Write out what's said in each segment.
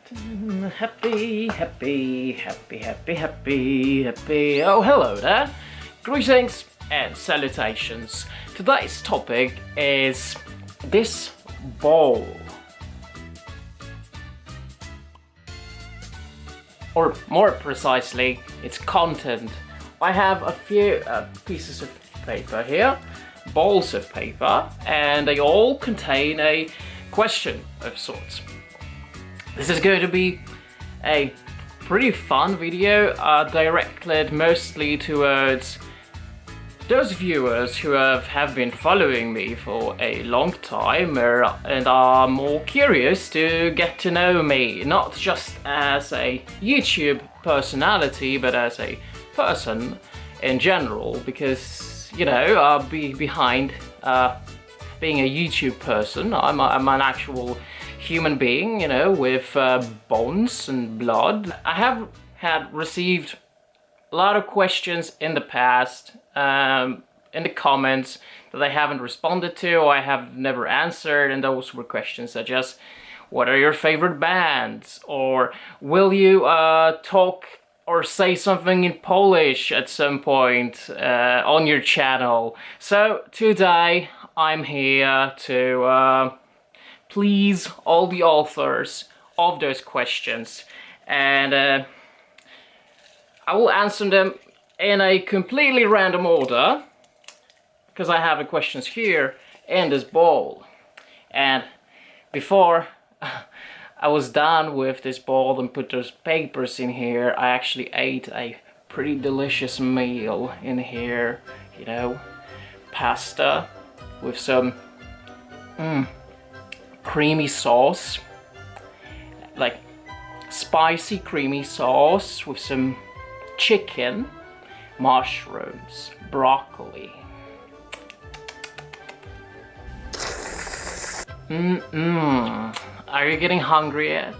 Happy, happy, happy, happy, happy, happy. Oh, hello there. Greetings and salutations. Today's topic is this ball. Or more precisely, its content. I have a few pieces of paper here, balls of paper, and they all contain a question of sorts. This is going to be a pretty fun video directed mostly towards those viewers who have been following me for a long time and are more curious to get to know me, not just as a YouTube personality, but as a person in general, because, you know, behind being a YouTube person, I'm an actual human being, you know, with bones and blood. I have received a lot of questions in the past, in the comments, that I haven't responded to or I have never answered, and those were questions such as, what are your favorite bands? Or will you talk or say something in Polish at some point on your channel? So today I'm here to please all the authors of those questions, and I will answer them in a completely random order, because I have the questions here in this bowl. And before I was done with this bowl and put those papers in here, I actually ate a pretty delicious meal in here, you know, pasta with some creamy sauce, like spicy creamy sauce with some chicken, mushrooms, broccoli. Are you getting hungry yet?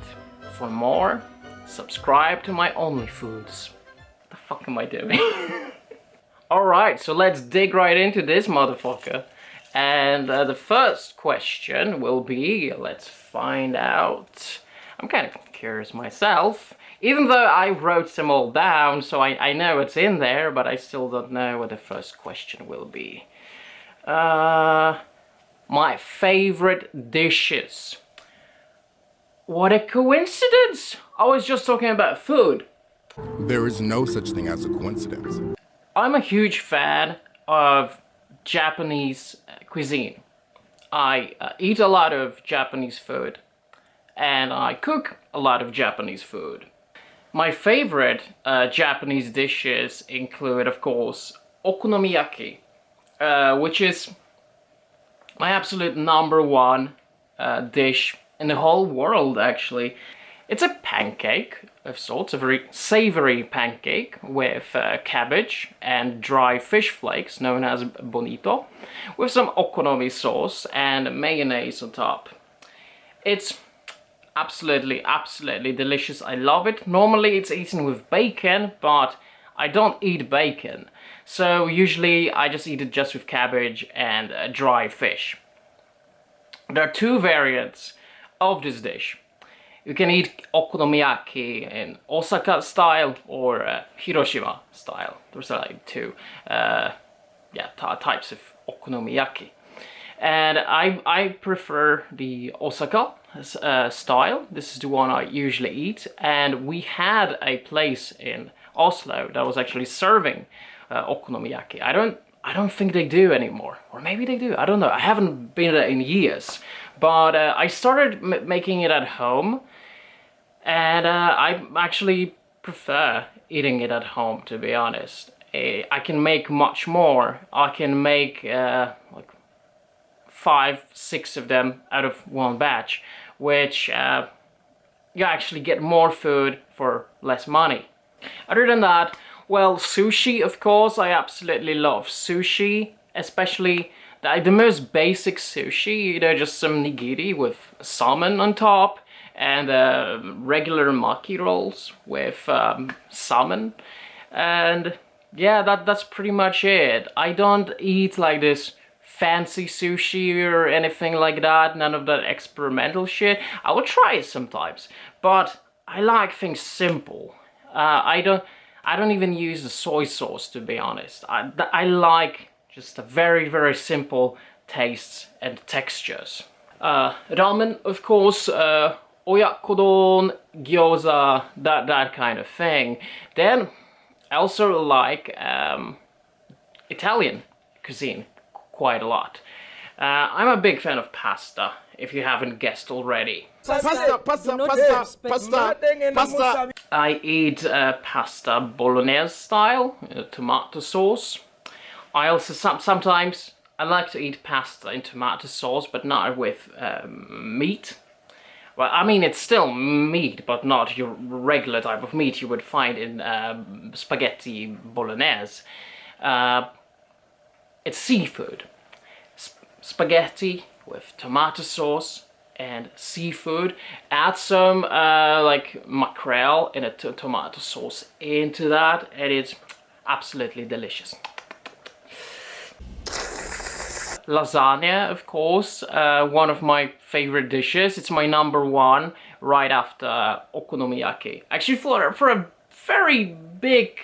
For more, subscribe to my OnlyFoods. What the fuck am I doing? Alright, so let's dig right into this motherfucker. And the first question will be, let's find out. I'm kind of curious myself, even though I wrote them all down, so I know it's in there, but I still don't know what the first question will be. My favorite dishes. What a coincidence! I was just talking about food. There is no such thing as a coincidence. I'm a huge fan of Japanese cuisine. I eat a lot of Japanese food, and I cook a lot of Japanese food. My favorite Japanese dishes include, of course, okonomiyaki, which is my absolute number one dish in the whole world, actually. It's a pancake of sorts, a very savory pancake with cabbage and dry fish flakes known as bonito, with some okonomi sauce and mayonnaise on top. It's absolutely delicious. I love it. Normally it's eaten with bacon, but I don't eat bacon, so usually I just eat it just with cabbage and dry fish. There are two variants of this dish. You can eat okonomiyaki in Osaka style or Hiroshima style. Those are like two types of okonomiyaki. And I prefer the Osaka style. This is the one I usually eat. And we had a place in Oslo that was actually serving okonomiyaki. I don't think they do anymore, or maybe they do. I don't know. I haven't been there in years. But I started making it at home, and I actually prefer eating it at home, to be honest. I can make much more. I can make like 5-6 of them out of one batch, which you actually get more food for less money. Other than that, well, sushi, of course. I absolutely love sushi, especially the most basic sushi, you know, just some nigiri with salmon on top, and regular maki rolls with salmon, and yeah, that's pretty much it. I don't eat like this fancy sushi or anything like that, none of that experimental shit. I will try it sometimes, but I like things simple. I don't even use the soy sauce, to be honest. I like just a very, very simple tastes and textures. Ramen, of course, oyakodon, gyoza, that kind of thing. Then I also like Italian cuisine quite a lot. I'm a big fan of pasta, if you haven't guessed already. Pasta. I eat pasta bolognese style, tomato sauce. I also sometimes I like to eat pasta in tomato sauce, but not with meat. Well, I mean, it's still meat, but not your regular type of meat you would find in spaghetti bolognese. It's seafood. Spaghetti with tomato sauce and seafood. Add some like mackerel in a tomato sauce into that, and it's absolutely delicious. Lasagna, of course, one of my favorite dishes. It's my number one, right after okonomiyaki. Actually, for a very big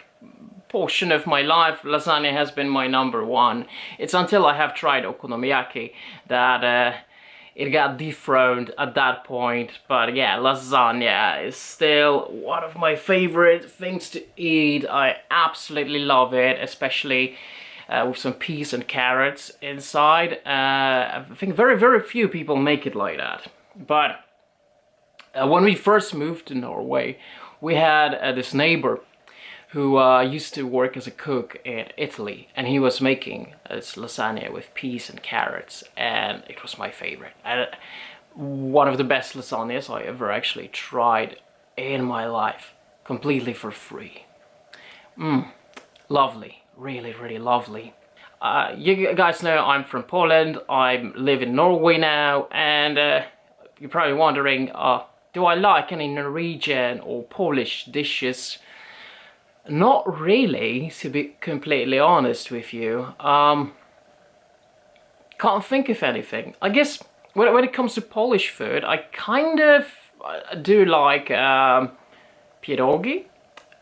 portion of my life, lasagna has been my number one. It's until I have tried okonomiyaki that it got dethroned at that point. But yeah, lasagna is still one of my favorite things to eat. I absolutely love it, especially with some peas and carrots inside. I think very, very few people make it like that. But when we first moved to Norway, we had this neighbor who used to work as a cook in Italy, and he was making this lasagna with peas and carrots, and it was my favorite. One of the best lasagnas I ever actually tried in my life, completely for free. Lovely. Really, really lovely. You guys know I'm from Poland. I live in Norway now, and you're probably wondering, do I like any Norwegian or Polish dishes? Not really, to be completely honest with you. Can't think of anything. I guess when it comes to Polish food, I kind of do like pierogi,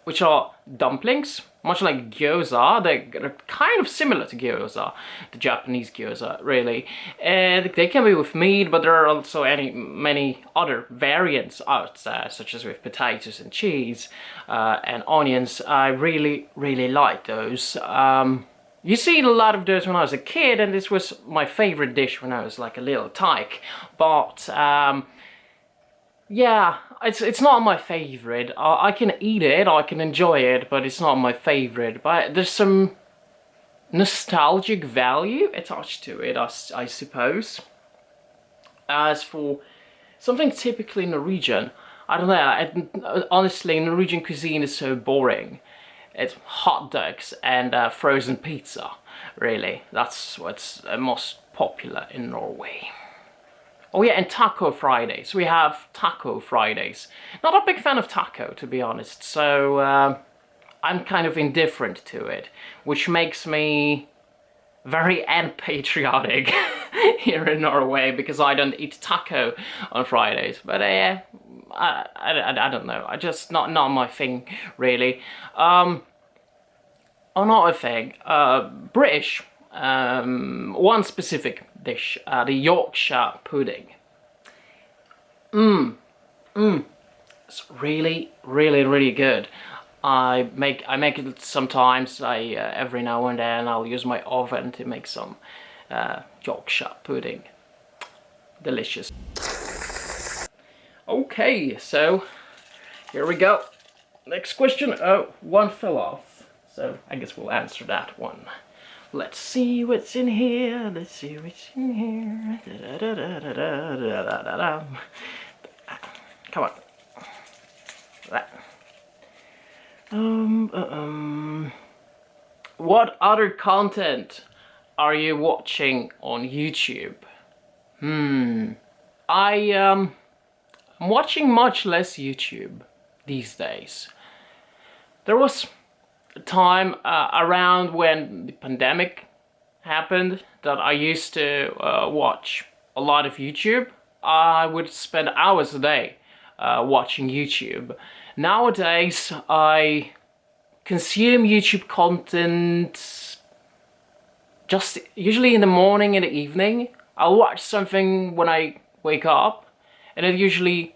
which are dumplings, much like gyoza. They're kind of similar to gyoza, the Japanese gyoza, really. And they can be with meat, but there are also many other variants out there, such as with potatoes and cheese and onions. I really, really like those. You see a lot of those when I was a kid, and this was my favorite dish when I was like a little tyke. But yeah, it's not my favorite. I can eat it, I can enjoy it, but it's not my favorite. But there's some nostalgic value attached to it, I suppose. As for something typically Norwegian, I don't know, honestly, Norwegian cuisine is so boring. It's hot dogs and frozen pizza, really. That's what's most popular in Norway. Oh yeah, and Taco Fridays. We have Taco Fridays. Not a big fan of taco, to be honest, so I'm kind of indifferent to it, which makes me very unpatriotic here in Norway, because I don't eat taco on Fridays. But yeah, I don't know. I just not my thing, really. Another thing, British. One specific dish, the Yorkshire pudding. It's really, really, really good. I make it sometimes. Every now and then I'll use my oven to make some Yorkshire pudding. Delicious. Okay, so here we go. Next question. Oh, one fell off, so I guess we'll answer that one. Let's see what's in here. Let's see what's in here. Come on. What other content are you watching on YouTube? I'm watching much less YouTube these days. There was a time around when the pandemic happened that I used to watch a lot of YouTube. I would spend hours a day watching YouTube. Nowadays, I consume YouTube content just usually in the morning and the evening. I'll watch something when I wake up, and it usually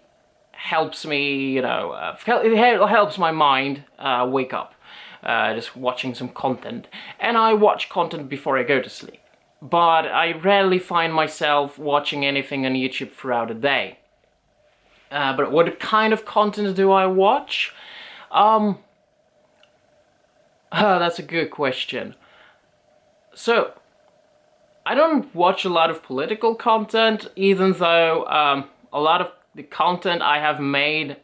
helps me, you know, it helps my mind wake up. Just watching some content. And I watch content before I go to sleep. But I rarely find myself watching anything on YouTube throughout the day. But what kind of content do I watch? That's a good question. So, I don't watch a lot of political content, even though a lot of the content I have made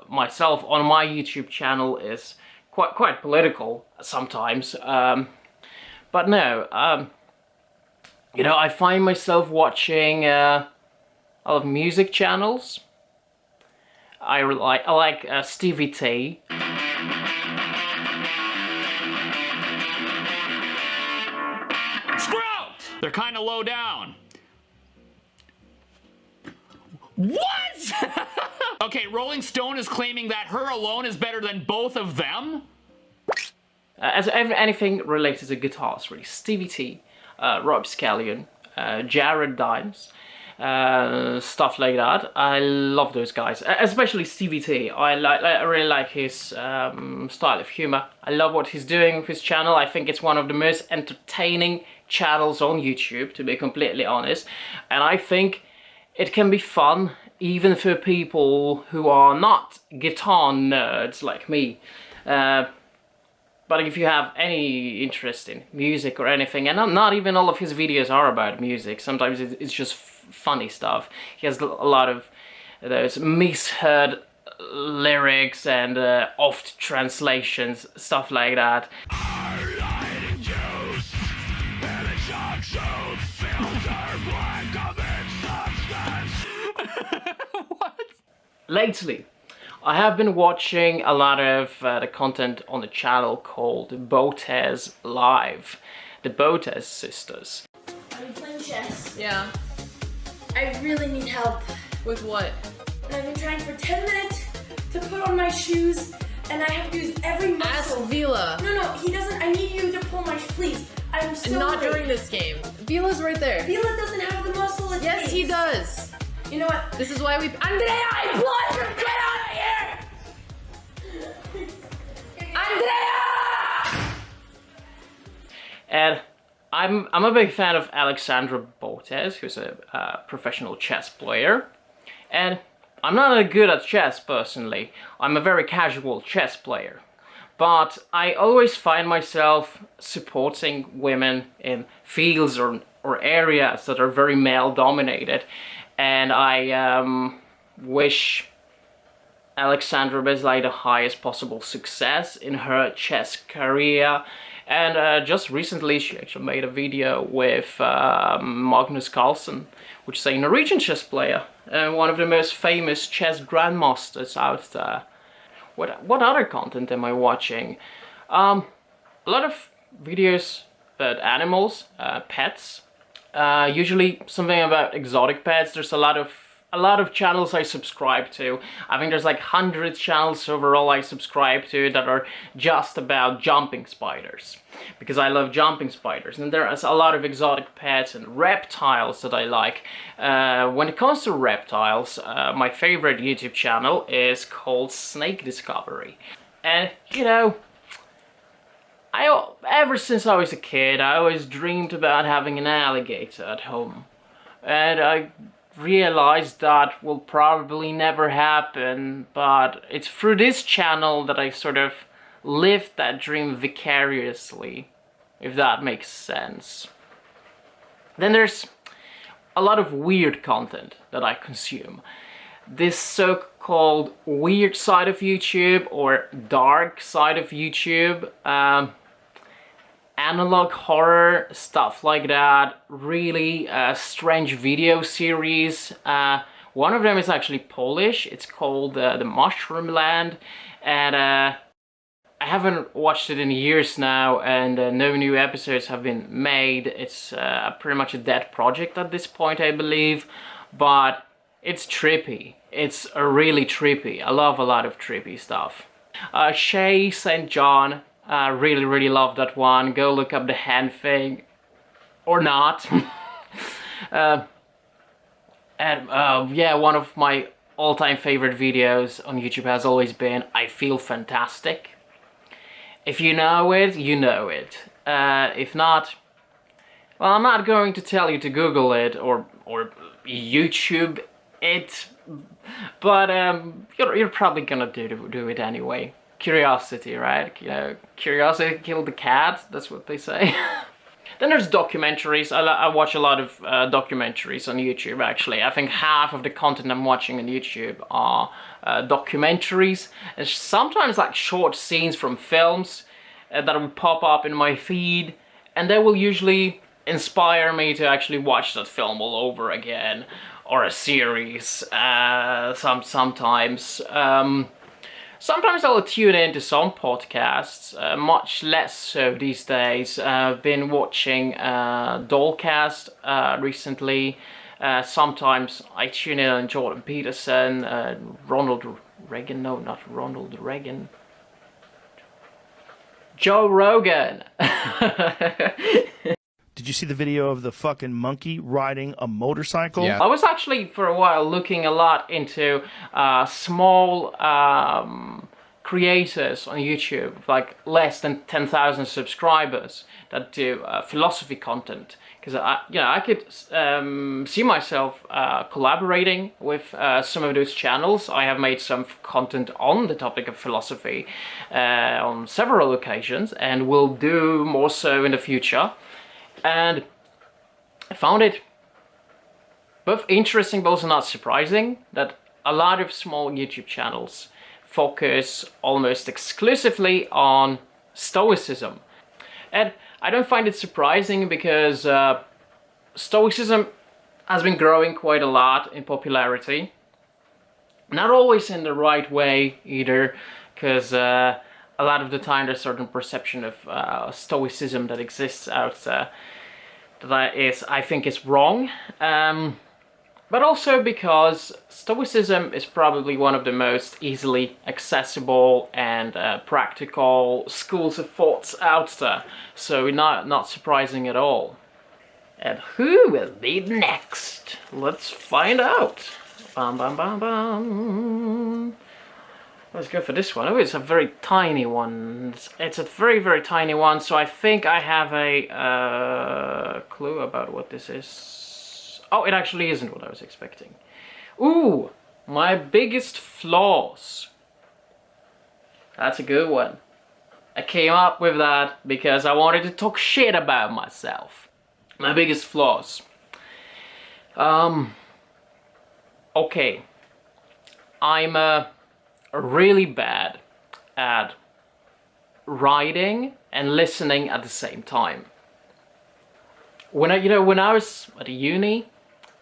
myself on my YouTube channel is quite political sometimes. But no, you know, I find myself watching a lot of music channels. I like Stevie T. They're kind of low down. What? Okay, Rolling Stone is claiming that her alone is better than both of them? As anything related to guitars, really. Stevie T, Rob Scallion, Jared Dimes, stuff like that. I love those guys, especially Stevie T. I really like his style of humor. I love what he's doing with his channel. I think it's one of the most entertaining channels on YouTube, to be completely honest. And I think it can be fun even for people who are not guitar nerds like me. But if you have any interest in music or anything, and not even all of his videos are about music, sometimes it's just funny stuff. He has a lot of those misheard lyrics and oft translations, stuff like that. What? Lately, I have been watching a lot of the content on the channel called Botez Live, the Botez sisters. Are you playing chess? Yeah. I really need help. With what? I've been trying for 10 minutes to put on my shoes, and I have used every muscle. Ask Vila. No, he doesn't. I need you to pull my. Please. I'm so Not late. during this game. Vila's right there. Vila doesn't have the muscle it Yes, takes. he does. You know what? This is why we. Andrea, I implore you, get out of here! Andrea! And I'm a big fan of Alexandra Botez, who's a professional chess player. And I'm not good at chess personally. I'm a very casual chess player. But I always find myself supporting women in fields or areas that are very male dominated. And I wish Alexandra was like the highest possible success in her chess career. And just recently she actually made a video with Magnus Carlsen, which is a Norwegian chess player and one of the most famous chess grandmasters out there. What other content am I watching? A lot of videos about animals, pets. Usually something about exotic pets. There's a lot of channels I subscribe to. I think there's like 100 channels overall I subscribe to that are just about jumping spiders, because I love jumping spiders. And there's a lot of exotic pets and reptiles that I like. When it comes to reptiles, my favorite YouTube channel is called Snake Discovery. And you know, ever since I was a kid, I always dreamed about having an alligator at home. And I realized that will probably never happen, but it's through this channel that I sort of lived that dream vicariously, if that makes sense. Then there's a lot of weird content that I consume. This so-called weird side of YouTube, or dark side of YouTube, analog horror, stuff like that, really strange video series. One of them is actually Polish. It's called The Mushroom Land, and I haven't watched it in years now, and no new episodes have been made. It's pretty much a dead project at this point, I believe, but it's trippy. It's really trippy. I love a lot of trippy stuff. Shay St. John, really love that one. Go look up the hand thing, or not. Yeah, one of my all-time favorite videos on YouTube has always been I Feel Fantastic. If you know it, you know it. If not, well, I'm not going to tell you to Google it or YouTube it, but you're probably gonna do it anyway. Curiosity, right? You know, curiosity killed the cat. That's what they say. Then there's documentaries. I watch a lot of documentaries on YouTube, actually. I think half of the content I'm watching on YouTube are documentaries. And sometimes like short scenes from films that will pop up in my feed. And they will usually inspire me to actually watch that film all over again. Or a series, sometimes. Sometimes I'll tune into some podcasts, much less so these days. I've been watching Dollcast recently. Sometimes I tune in on Jordan Peterson, Ronald Reagan, no, not Ronald Reagan. Joe Rogan. Did you see the video of the fucking monkey riding a motorcycle? Yeah. I was actually for a while looking a lot into small creators on YouTube, like less than 10,000 subscribers, that do philosophy content. Because I could see myself collaborating with some of those channels. I have made some content on the topic of philosophy on several occasions, and will do more so in the future. And I found it both interesting but also not surprising that a lot of small YouTube channels focus almost exclusively on Stoicism. And I don't find it surprising because Stoicism has been growing quite a lot in popularity. Not always in the right way either, because a lot of the time there's a certain perception of Stoicism that exists out there that I think is wrong. But also because Stoicism is probably one of the most easily accessible and practical schools of thoughts out there. So not surprising at all. And who will be next? Let's find out. Bam, bam, bam, bam. Let's go for this one. Oh, it's a very tiny one. It's a very tiny one, so I think I have a clue about what this is. Oh, it actually isn't what I was expecting. Ooh, my biggest flaws. That's a good one. I came up with that because I wanted to talk shit about myself. My biggest flaws. Okay. I'm really bad at writing and listening at the same time. When I was at uni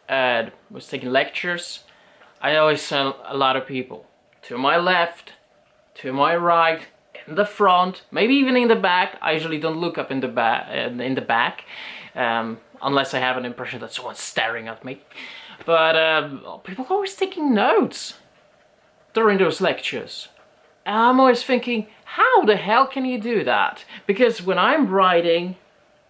and was taking lectures, I always saw a lot of people to my left, to my right, in the front, maybe even in the back. I usually don't look up in the back, unless I have an impression that someone's staring at me. But people are always taking notes during those lectures. And I'm always thinking, how the hell can you do that? Because when I'm writing,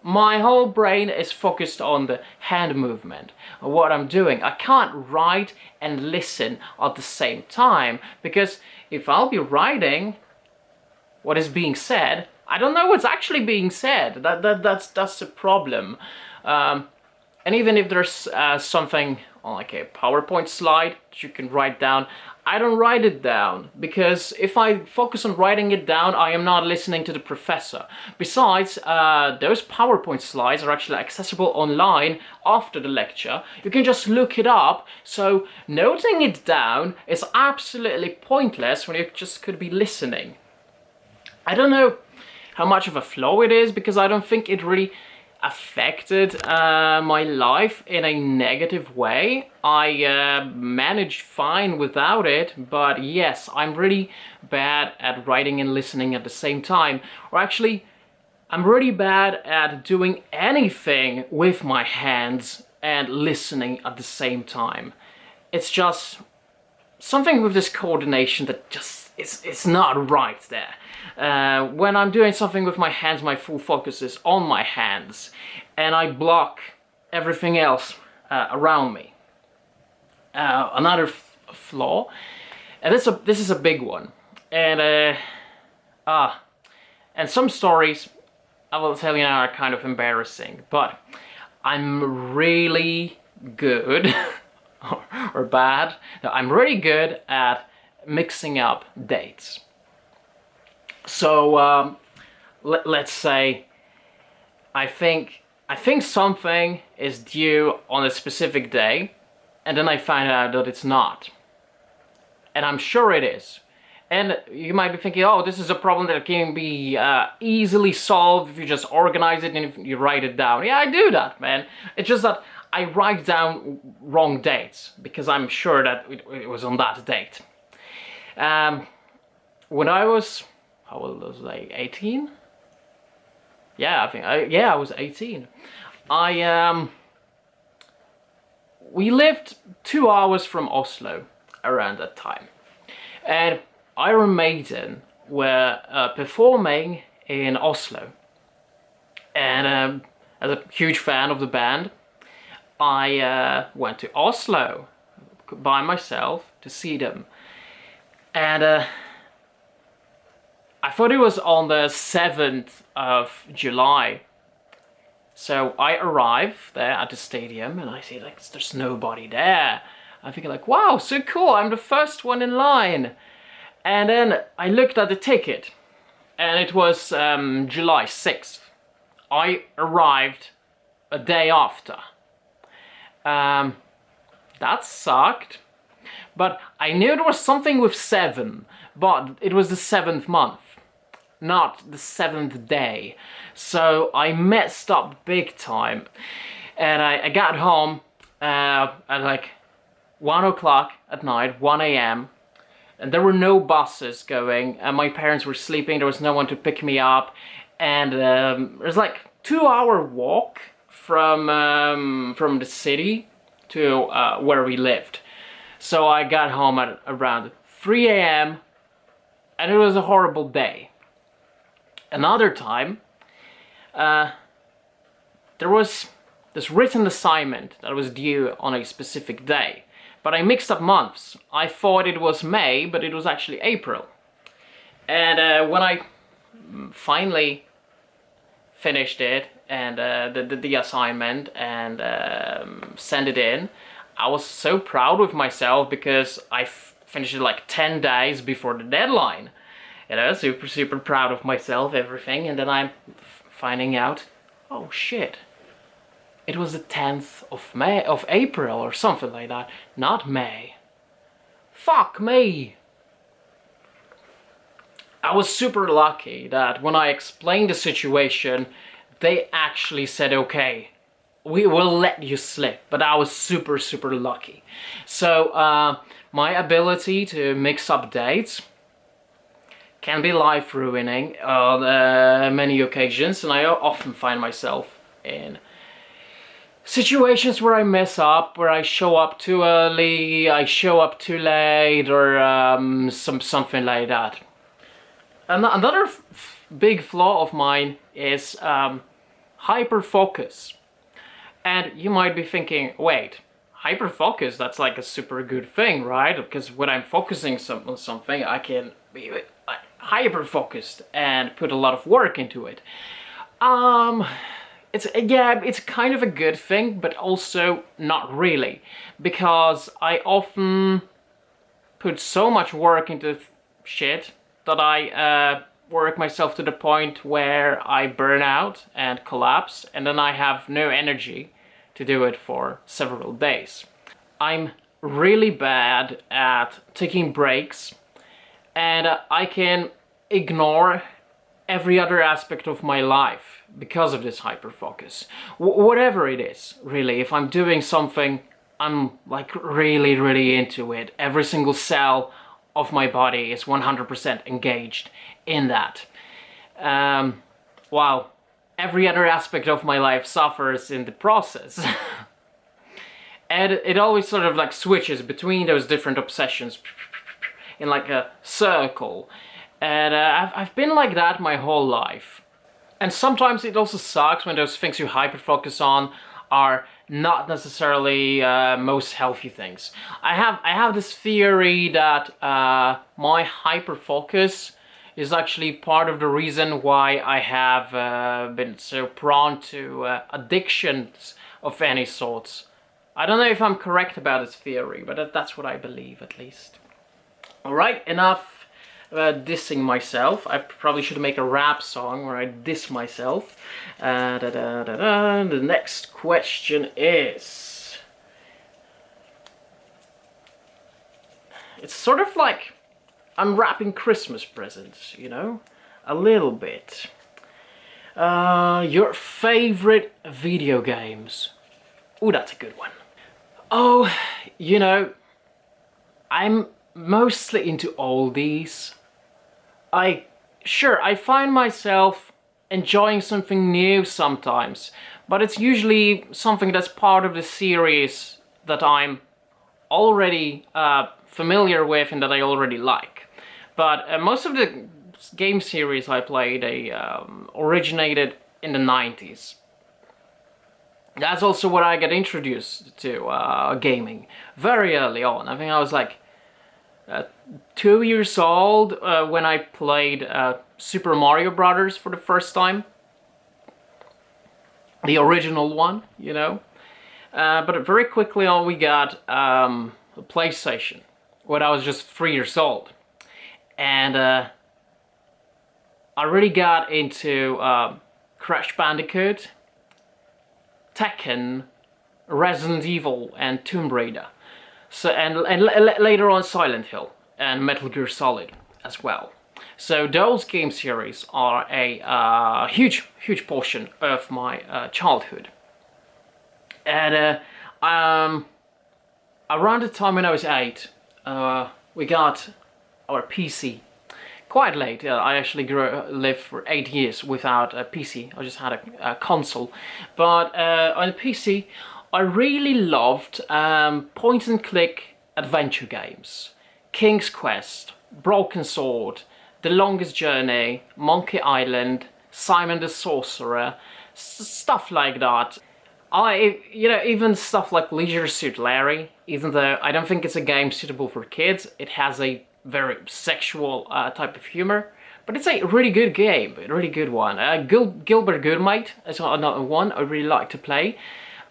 my whole brain is focused on the hand movement, on what I'm doing. I can't write and listen at the same time, because if I'll be writing what is being said, I don't know what's actually being said. That's the problem. And even if there's something on like a PowerPoint slide that you can write down, I don't write it down, because if I focus on writing it down, I am not listening to the professor. Besides, those PowerPoint slides are actually accessible online after the lecture. You can just look it up, so noting it down is absolutely pointless when you just could be listening. I don't know how much of a flaw it is, because I don't think it really affected my life in a negative way. I managed fine without it, but yes, I'm really bad at writing and listening at the same time. Or actually, I'm really bad at doing anything with my hands and listening at the same time. It's just something with this coordination that just it's not right there. When I'm doing something with my hands, my full focus is on my hands, and I block everything else around me. Another flaw, and this is a big one, and some stories I will tell you now are kind of embarrassing, but I'm really good or bad. No, I'm really good at mixing up dates. So let's say I think something is due on a specific day, and then I find out that it's not, and I'm sure it is. And you might be thinking, oh, this is a problem that can be easily solved if you just organize it and if you write it down. Yeah, I do that, man. It's just that I write down wrong dates because I'm sure that it was on that date. When I was, how old was I? 18? Yeah, I was 18. We lived 2 hours from Oslo around that time, and Iron Maiden were performing in Oslo, and as a huge fan of the band, I went to Oslo by myself to see them, and I thought it was on the 7th of July. So I arrive there at the stadium and I see like there's nobody there. I'm thinking like, wow, so cool, I'm the first one in line. And then I looked at the ticket and it was July 6th. I arrived a day after. That sucked. But I knew there was something with 7, but it was the 7th month, not the 7th day. So I messed up big time. And I got home at like 1 o'clock at night, 1 a.m. And there were no buses going, and my parents were sleeping, there was no one to pick me up. And it was like 2-hour walk from the city to where we lived. So I got home at around 3 a.m. and it was a horrible day. Another time, there was this written assignment that was due on a specific day, but I mixed up months. I thought it was May, but it was actually April. And when I finally finished it and the assignment and sent it in, I was so proud of myself because I finished it like 10 days before the deadline. You know, super proud of myself, everything, and then I'm finding out, oh shit, it was the 10th of April or something like that, not May. Fuck me. I was super lucky that when I explained the situation, they actually said, okay, we will let you slip, but I was super lucky. So my ability to mix up dates can be life-ruining on many occasions, and I often find myself in situations where I mess up, where I show up too early, I show up too late, or something like that. Another big flaw of mine is hyper-focus. And you might be thinking, wait, hyper-focus, that's like a super good thing, right? Because when I'm focusing on something, I can be hyper-focused and put a lot of work into it. It's kind of a good thing, but also not really. Because I often put so much work into shit that I work myself to the point where I burn out and collapse, and then I have no energy to do it for several days. I'm really bad at taking breaks, and I can ignore every other aspect of my life because of this hyperfocus. Whatever it is, really. If I'm doing something, I'm like really into it. Every single cell of my body is 100% engaged in that. Wow. Every other aspect of my life suffers in the process. And it always sort of like switches between those different obsessions in like a circle. And I've been like that my whole life. And sometimes it also sucks when those things you hyperfocus on are not necessarily most healthy things. I have this theory that my hyperfocus is actually part of the reason why I have been so prone to addictions of any sorts. I don't know if I'm correct about this theory, but that's what I believe at least. Alright, enough dissing myself. I probably should make a rap song where I diss myself. The next question is... It's sort of like I'm wrapping Christmas presents, you know? A little bit. Your favorite video games? Ooh, that's a good one. Oh, you know, I'm mostly into oldies. I find myself enjoying something new sometimes, but it's usually something that's part of the series that I'm already familiar with and that I already like. But most of the game series I played originated in the 90s. That's also what I got introduced to gaming very early on. I think I was like 2 years old when I played Super Mario Brothers for the first time. The original one, you know. But very quickly on we got a PlayStation when I was just 3 years old. And I really got into Crash Bandicoot, Tekken, Resident Evil, and Tomb Raider. So and later on Silent Hill and Metal Gear Solid as well. So those game series are a huge portion of my childhood. And around the time when I was 8, we got our PC. Quite late. I actually lived for 8 years without a PC. I just had a console. But on the PC, I really loved point-and-click adventure games. King's Quest, Broken Sword, The Longest Journey, Monkey Island, Simon the Sorcerer, stuff like that. Even stuff like Leisure Suit Larry, even though I don't think it's a game suitable for kids, it has a very sexual type of humor, but it's a really good game, a really good one. Gilbert Goodnight is another one I really like to play.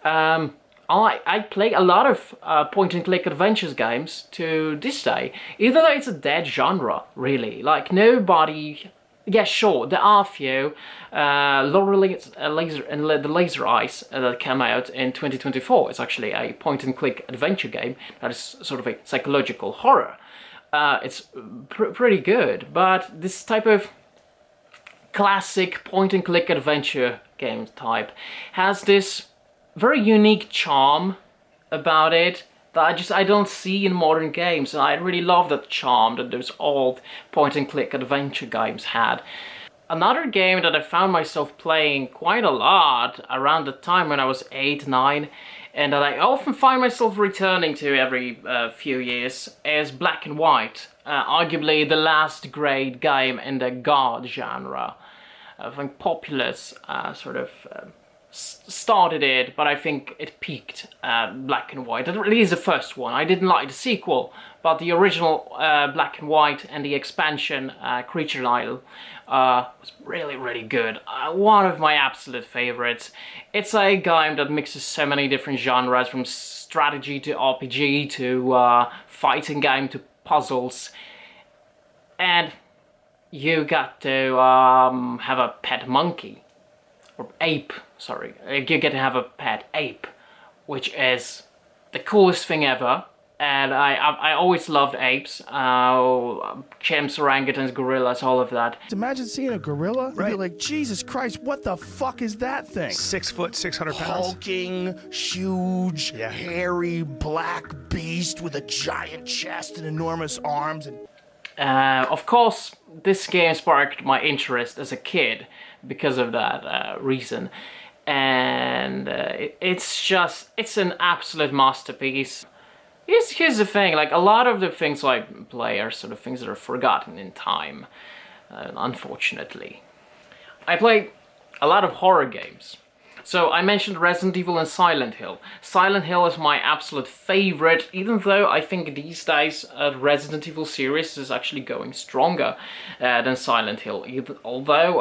I play a lot of point-and-click adventures games to this day, even though it's a dead genre, really. Like nobody... Yeah, sure, there are a few. Laser and the Laser Eyes that came out in 2024. It's actually a point-and-click adventure game that is sort of a psychological horror. It's pretty good, but this type of classic point-and-click adventure game type has this very unique charm about it that I don't see in modern games, and I really love that charm that those old point-and-click adventure games had. Another game that I found myself playing quite a lot around the time when I was 8, 9, and that I often find myself returning to every few years is Black and White. Arguably the last great game in the God genre. I think Populous sort of started it, but I think it peaked Black and White. At least the first one. I didn't like the sequel, but the original Black and White and the expansion Creature Isle was really good. One of my absolute favorites. It's a game that mixes so many different genres, from strategy to RPG to fighting game to puzzles, and you got to have a pet monkey, or ape, sorry. You get to have a pet ape, which is the coolest thing ever. And I always loved apes, chimps, orangutans, gorillas, all of that. Imagine seeing a gorilla. You'd be Right. like, Jesus Christ, what the fuck is that thing? 6 foot, 600 pounds. Hulking, huge, Yeah. hairy, black beast with a giant chest and enormous arms. And Of course, this game sparked my interest as a kid because of that reason. And it's an absolute masterpiece. Here's the thing, like, a lot of the things I play are sort of things that are forgotten in time, unfortunately. I play a lot of horror games. So I mentioned Resident Evil and Silent Hill. Silent Hill is my absolute favorite, even though I think these days the Resident Evil series is actually going stronger than Silent Hill. Although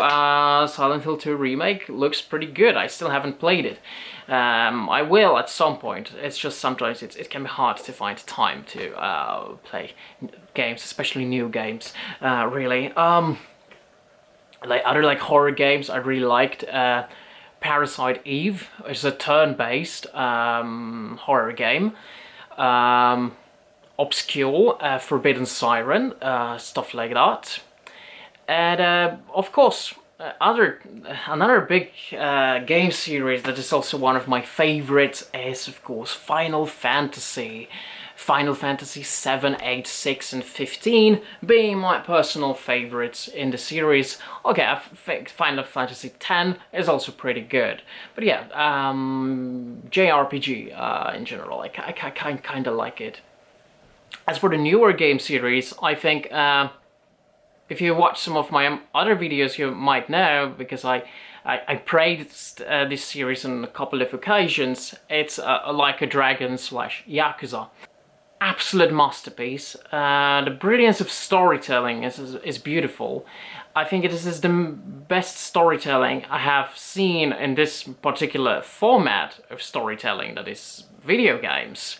Silent Hill 2 Remake looks pretty good, I still haven't played it. I will at some point. It's just sometimes it can be hard to find time to play games, especially new games, really. Like other horror games I really liked. Parasite Eve is a turn-based horror game. Obscure, Forbidden Siren, stuff like that. And of course, another big game series that is also one of my favorites is, of course, Final Fantasy. Final Fantasy 7, 8, 6, and 15 being my personal favorites in the series. Okay, I think Final Fantasy 10 is also pretty good. But yeah, JRPG in general, I kind of like it. As for the newer game series, I think if you watch some of my other videos, you might know, because I praised this series on a couple of occasions. It's Like a Dragon / Yakuza. Absolute masterpiece. The brilliance of storytelling is beautiful. I think it is the best storytelling I have seen in this particular format of storytelling, that is video games.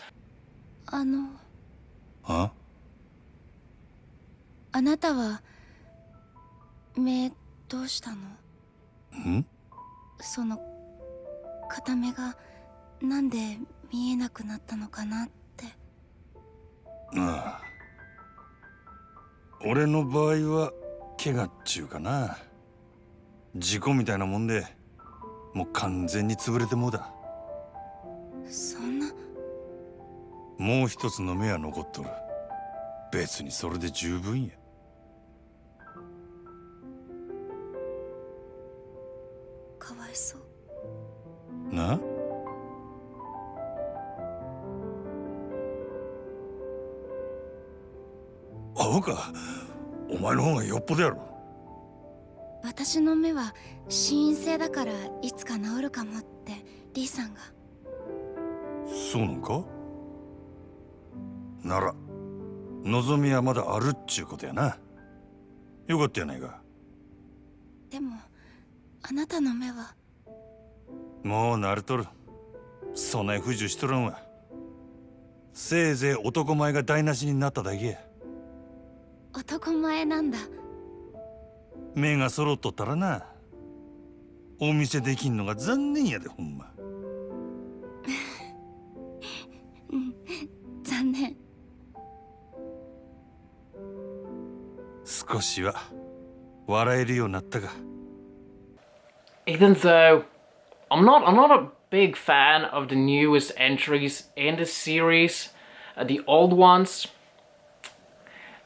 あなたは目どうしたの？その片目がなんで見えなくなったのかなって。ああ、俺の場合は怪我っちゅうかな。事故みたいなもんでもう完全に潰れてもうだ。そんな。もう一つの目は残っとる。別にそれで十分や。かわいそう。な？アホか。お前の方がよっぽどやろ。私の目は心因性だからいつか治るかもってリーさんが。そうなんか？なら望みはまだあるっちゅうことやな。よかったやないか。でもあなたの目は。もう慣れとる。そない不自由しとらんわ。せいぜい男前が台無しになっただけや。男前なんだ。目が揃っとったらな。お見せできんのが残念やで、ほんま。残念。少しは笑えるようになったか。Even though I'm not a big fan of the newest entries in the series, the old ones,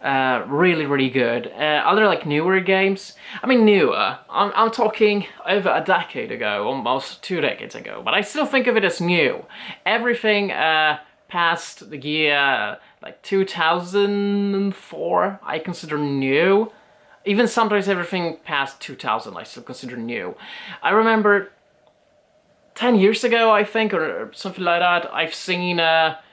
really good. Other newer games, I mean newer, I'm talking over a decade ago, almost 2 decades ago, but I still think of it as new. Everything past the year 2004 I consider new. Even sometimes everything past 2000 I still consider new. I remember 10 years ago, I think, or something like that, I've seen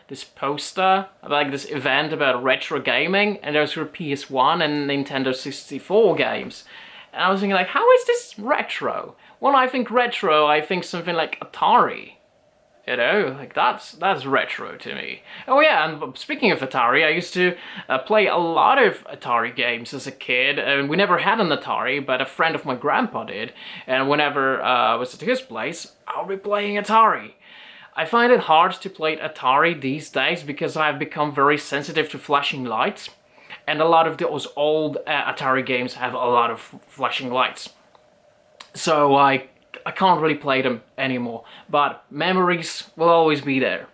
this poster, this event about retro gaming, and those were PS1 and Nintendo 64 games. And I was thinking, how is this retro? When I think retro, I think something like Atari. You know, that's retro to me. Oh yeah, and speaking of Atari, I used to play a lot of Atari games as a kid, and we never had an Atari, but a friend of my grandpa did, and whenever I was at his place, I'll be playing Atari. I find it hard to play Atari these days because I've become very sensitive to flashing lights. And a lot of those old Atari games have a lot of flashing lights. So I can't really play them anymore. But memories will always be there.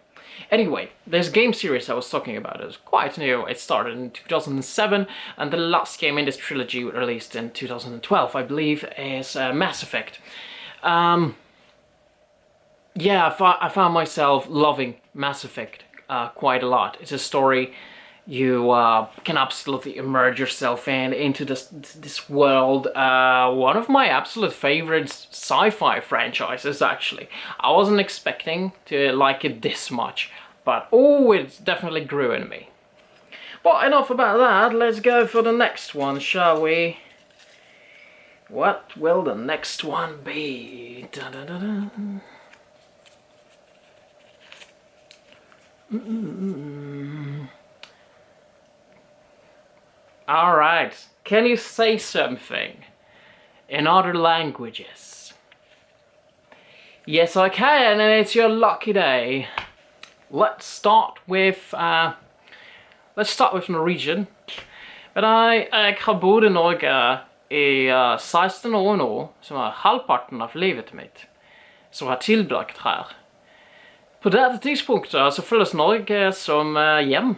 Anyway, this game series I was talking about is quite new. It started in 2007, and the last game in this trilogy released in 2012, I believe, is Mass Effect. Yeah, I found myself loving Mass Effect quite a lot. It's a story you can absolutely immerse yourself into this world. One of my absolute favorite sci-fi franchises, actually. I wasn't expecting to like it this much, but oh, it definitely grew in me. But enough about that, let's go for the next one, shall we? What will the next one be? Da-da-da-da. Alright, can you say something in other languages? Yes, I can, and it's your lucky day. Let's start with Norwegian. Men jeg har bodd i Norge i 16 år nå, som er halvparten av livet mitt, som har tilbrakt her. På dette tidspunktet så føles Norge som hjem.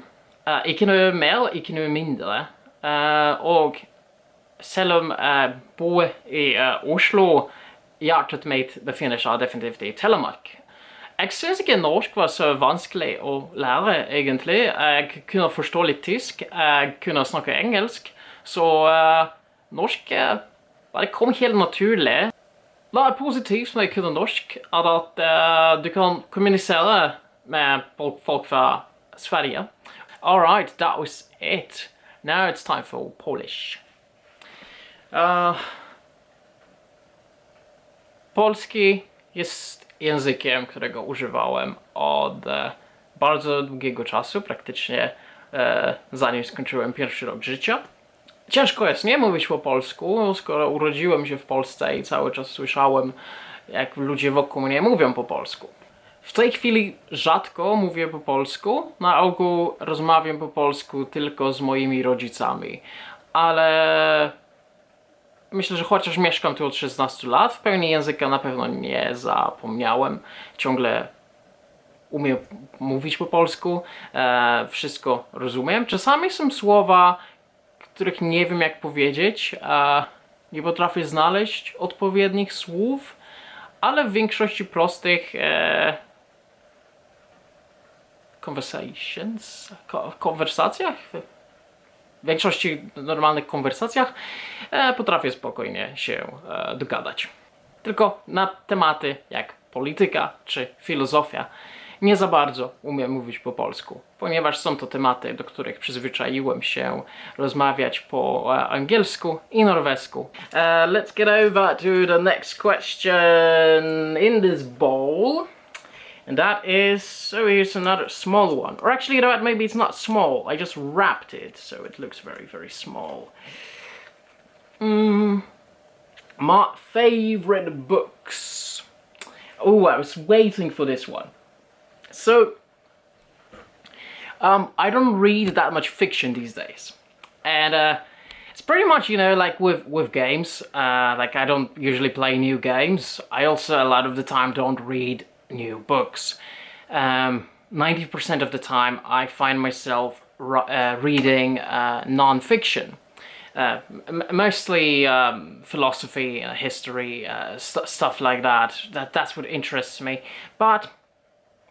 Ikke noe mer, ikke noe mindre. Og selv om jeg bor i Oslo, hjertet mitt befinner seg definitivt i Telemark. Jeg synes ikke norsk var så vanskelig å lære, egentlig. Jeg kunne forstå litt tysk, jeg kunne snakke engelsk, så norsk bare kom helt naturlig. Det er positivt som jeg kunne norsk, er at du kan kommunisere med folk fra Sverige. Alright, that was it. Now it's time for Polish. Polski jest językiem, którego używałem od bardzo długiego czasu, praktycznie zanim skończyłem pierwszy rok życia. Ciężko jest nie mówić po polsku, skoro urodziłem się w Polsce i cały czas słyszałem, jak ludzie wokół mnie mówią po polsku. W tej chwili rzadko mówię po polsku, na ogół rozmawiam po polsku tylko z moimi rodzicami, ale myślę, że chociaż mieszkam tu od 16 lat, w pełni języka na pewno nie zapomniałem. Ciągle umiem mówić po polsku, wszystko rozumiem. Czasami są słowa, których nie wiem jak powiedzieć, nie potrafię znaleźć odpowiednich słów, ale w większości prostych konwersacjach, w większości normalnych konwersacjach potrafię spokojnie się dogadać. Tylko na tematy jak polityka czy filozofia nie za bardzo umiem mówić po polsku, ponieważ są to tematy, do których przyzwyczaiłem się rozmawiać po angielsku i norwesku. Let's get over to the next question in this bowl. And that is, so here's another small one. Or actually, you know what, maybe it's not small. I just wrapped it, so it looks very, very small. My favorite books. Oh, I was waiting for this one. So, I don't read that much fiction these days. And it's pretty much, you know, like with games. Like, I don't usually play new games. I also, a lot of the time, don't read new books. 90% of the time I find myself reading non-fiction. Mostly philosophy, history, stuff like that. That's what interests me. But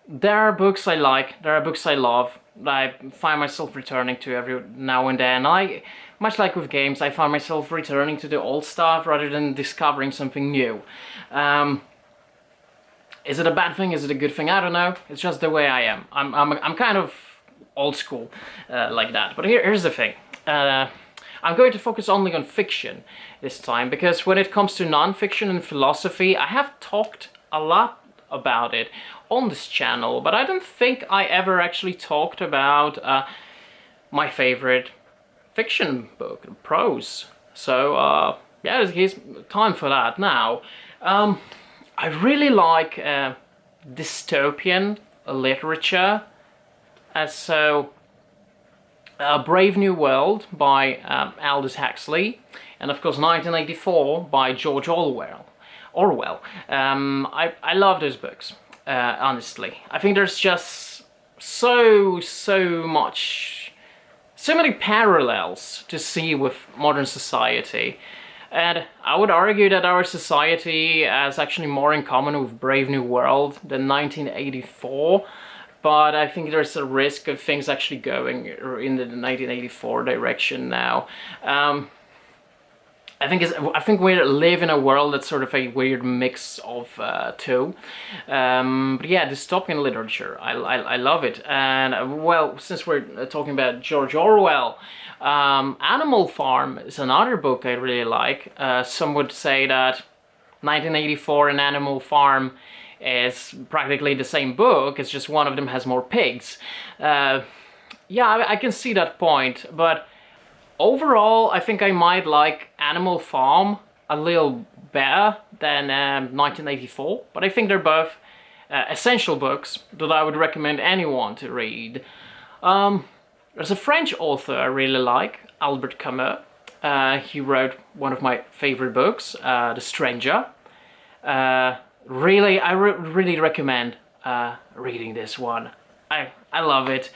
there are books I like, there are books I love, that I find myself returning to every now and then. Much like with games, I find myself returning to the old stuff rather than discovering something new. Is it a bad thing? Is it a good thing? I don't know. It's just the way I am. I'm kind of old school like that. But here's the thing. I'm going to focus only on fiction this time, because when it comes to non-fiction and philosophy, I have talked a lot about it on this channel, but I don't think I ever actually talked about my favorite fiction book, prose. So yeah, here's time for that now. I really like dystopian literature. Brave New World by Aldous Huxley, and of course 1984 by George Orwell. I love those books, honestly. I think there's just so many parallels to see with modern society. And I would argue that our society has actually more in common with Brave New World than 1984. But I think there's a risk of things actually going in the 1984 direction now. I think we live in a world that's sort of a weird mix of two. But yeah, dystopian literature, I love it. And well, since we're talking about George Orwell, Animal Farm is another book I really like. Some would say that 1984 and Animal Farm is practically the same book, it's just one of them has more pigs. Yeah, I can see that point, but overall I think I might like Animal Farm a little better than 1984, but I think they're both essential books that I would recommend anyone to read. There's a French author I really like, Albert Camus. He wrote one of my favorite books, The Stranger. Really, I really recommend reading this one. I love it.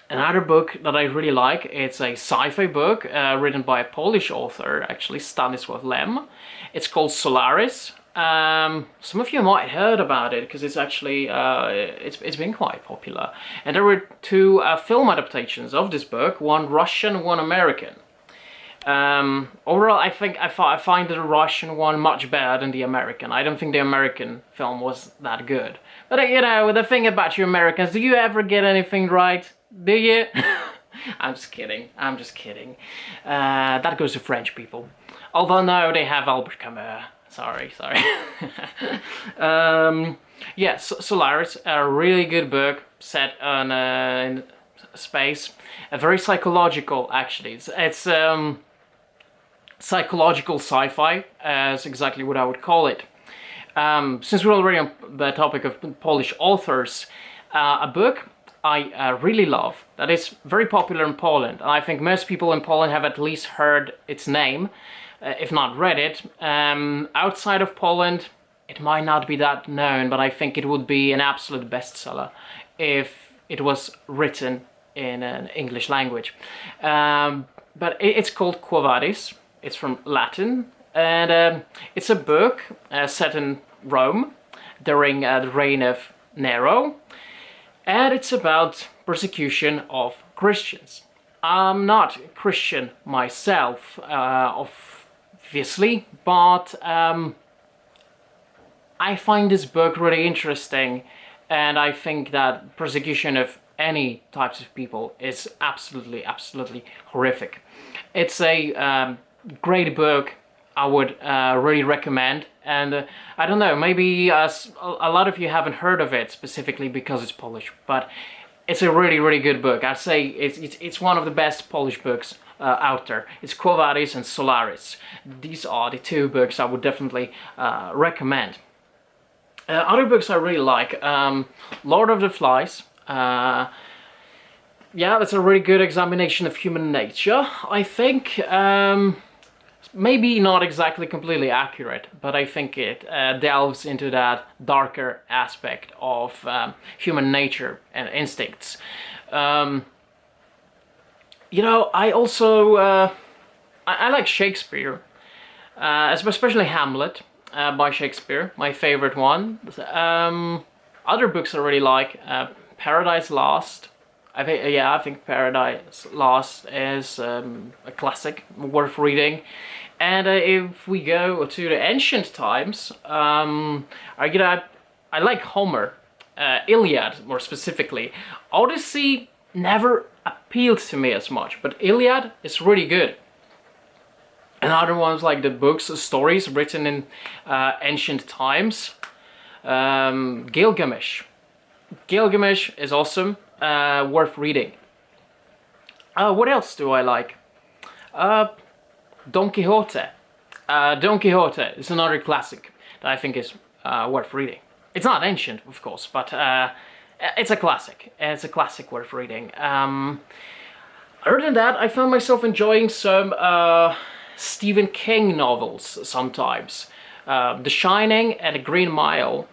Another book that I really like, it's a sci-fi book written by a Polish author, actually, Stanisław Lem. It's called Solaris. Some of you might have heard about it because it's actually it's been quite popular. And there were two film adaptations of this book, one Russian, one American. Overall, I think I find the Russian one much better than the American. I don't think the American film was that good. But you know, the thing about you Americans, do you ever get anything right? Do you? I'm just kidding. That goes to French people. Although no, they have Albert Camus. Sorry. Yeah, Solaris, a really good book set on in space. Very psychological, actually. It's psychological sci-fi, is exactly what I would call it. Since we're already on the topic of Polish authors, a book I really love that is very popular in Poland, and I think most people in Poland have at least heard its name, if not read it. Outside of Poland, it might not be that known, but I think it would be an absolute bestseller if it was written in an English language. But it's called Quo Vadis. It's from Latin, and it's a book set in Rome during the reign of Nero, and it's about persecution of Christians. I'm not Christian myself, obviously, but I find this book really interesting, and I think that persecution of any types of people is absolutely horrific. It's a great book I would really recommend, and I don't know, maybe a lot of you haven't heard of it specifically because it's Polish, but it's a really good book. I'd say it's one of the best Polish books out there. It's Quo Vadis and Solaris. These are the two books I would definitely recommend. Other books I really like, Lord of the Flies. Yeah, that's a really good examination of human nature, I think. Maybe not exactly completely accurate, but I think it delves into that darker aspect of human nature and instincts. You know, I also I like Shakespeare, especially Hamlet by Shakespeare, my favorite one. Other books I really like, Paradise Lost. I think Paradise Lost is a classic, worth reading. And if we go to the ancient times, I like Homer, Iliad more specifically. Odyssey never appealed to me as much, but Iliad is really good. And other ones like the books, stories written in ancient times. Gilgamesh. Gilgamesh is awesome, worth reading. What else do I like? Don Quixote. Don Quixote is another classic that I think is worth reading. It's not ancient, of course, but it's a classic. It's a classic worth reading. Other than that, I found myself enjoying some Stephen King novels sometimes. The Shining and The Green Mile,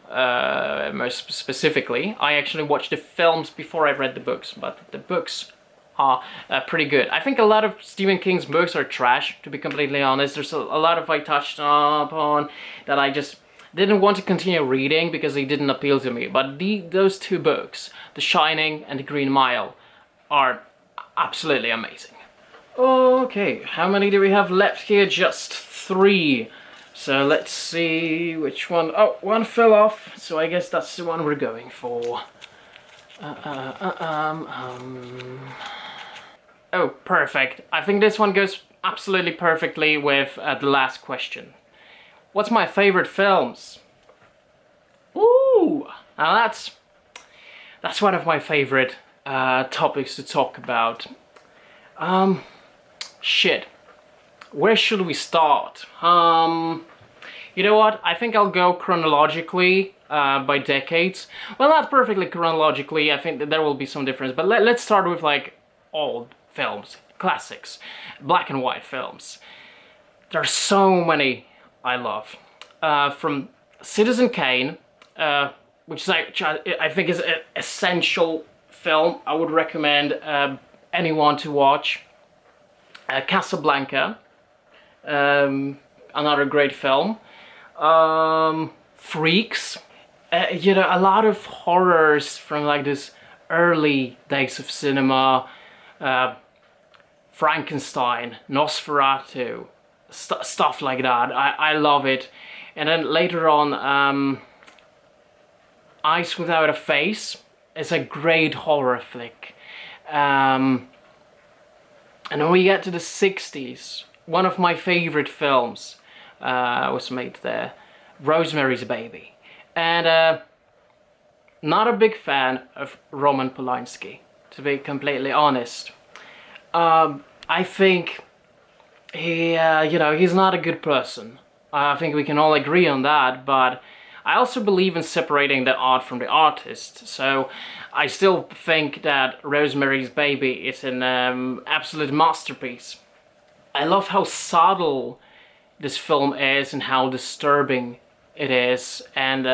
most specifically. I actually watched the films before I read the books, but the books are pretty good. I think a lot of Stephen King's books are trash, to be completely honest. There's a lot of I touched upon that I just didn't want to continue reading because they didn't appeal to me. But those two books, The Shining and The Green Mile, are absolutely amazing. Okay, how many do we have left here? Just 3. So let's see which one. Oh, one fell off, so I guess that's the one we're going for. Oh, perfect. I think this one goes absolutely perfectly with the last question. What's my favorite films? Ooh, now that's one of my favorite topics to talk about. Shit. Where should we start? You know what? I think I'll go chronologically by decades. Well, not perfectly chronologically. I think that there will be some difference. But let's start with like old films, classics, black and white films. There are so many I love. From Citizen Kane, which is I think is an essential film. I would recommend anyone to watch. Casablanca. Another great film. Freaks. You know, a lot of horrors from like this early days of cinema. Frankenstein, Nosferatu, stuff like that. I love it. And then later on, Eyes Without a Face is a great horror flick. And when we get to the 60s, one of my favorite films was made there, Rosemary's Baby. And not a big fan of Roman Polanski, to be completely honest. I think he, you know, he's not a good person. I think we can all agree on that, but I also believe in separating the art from the artist. So I still think that Rosemary's Baby is an absolute masterpiece. I love how subtle this film is and how disturbing it is, and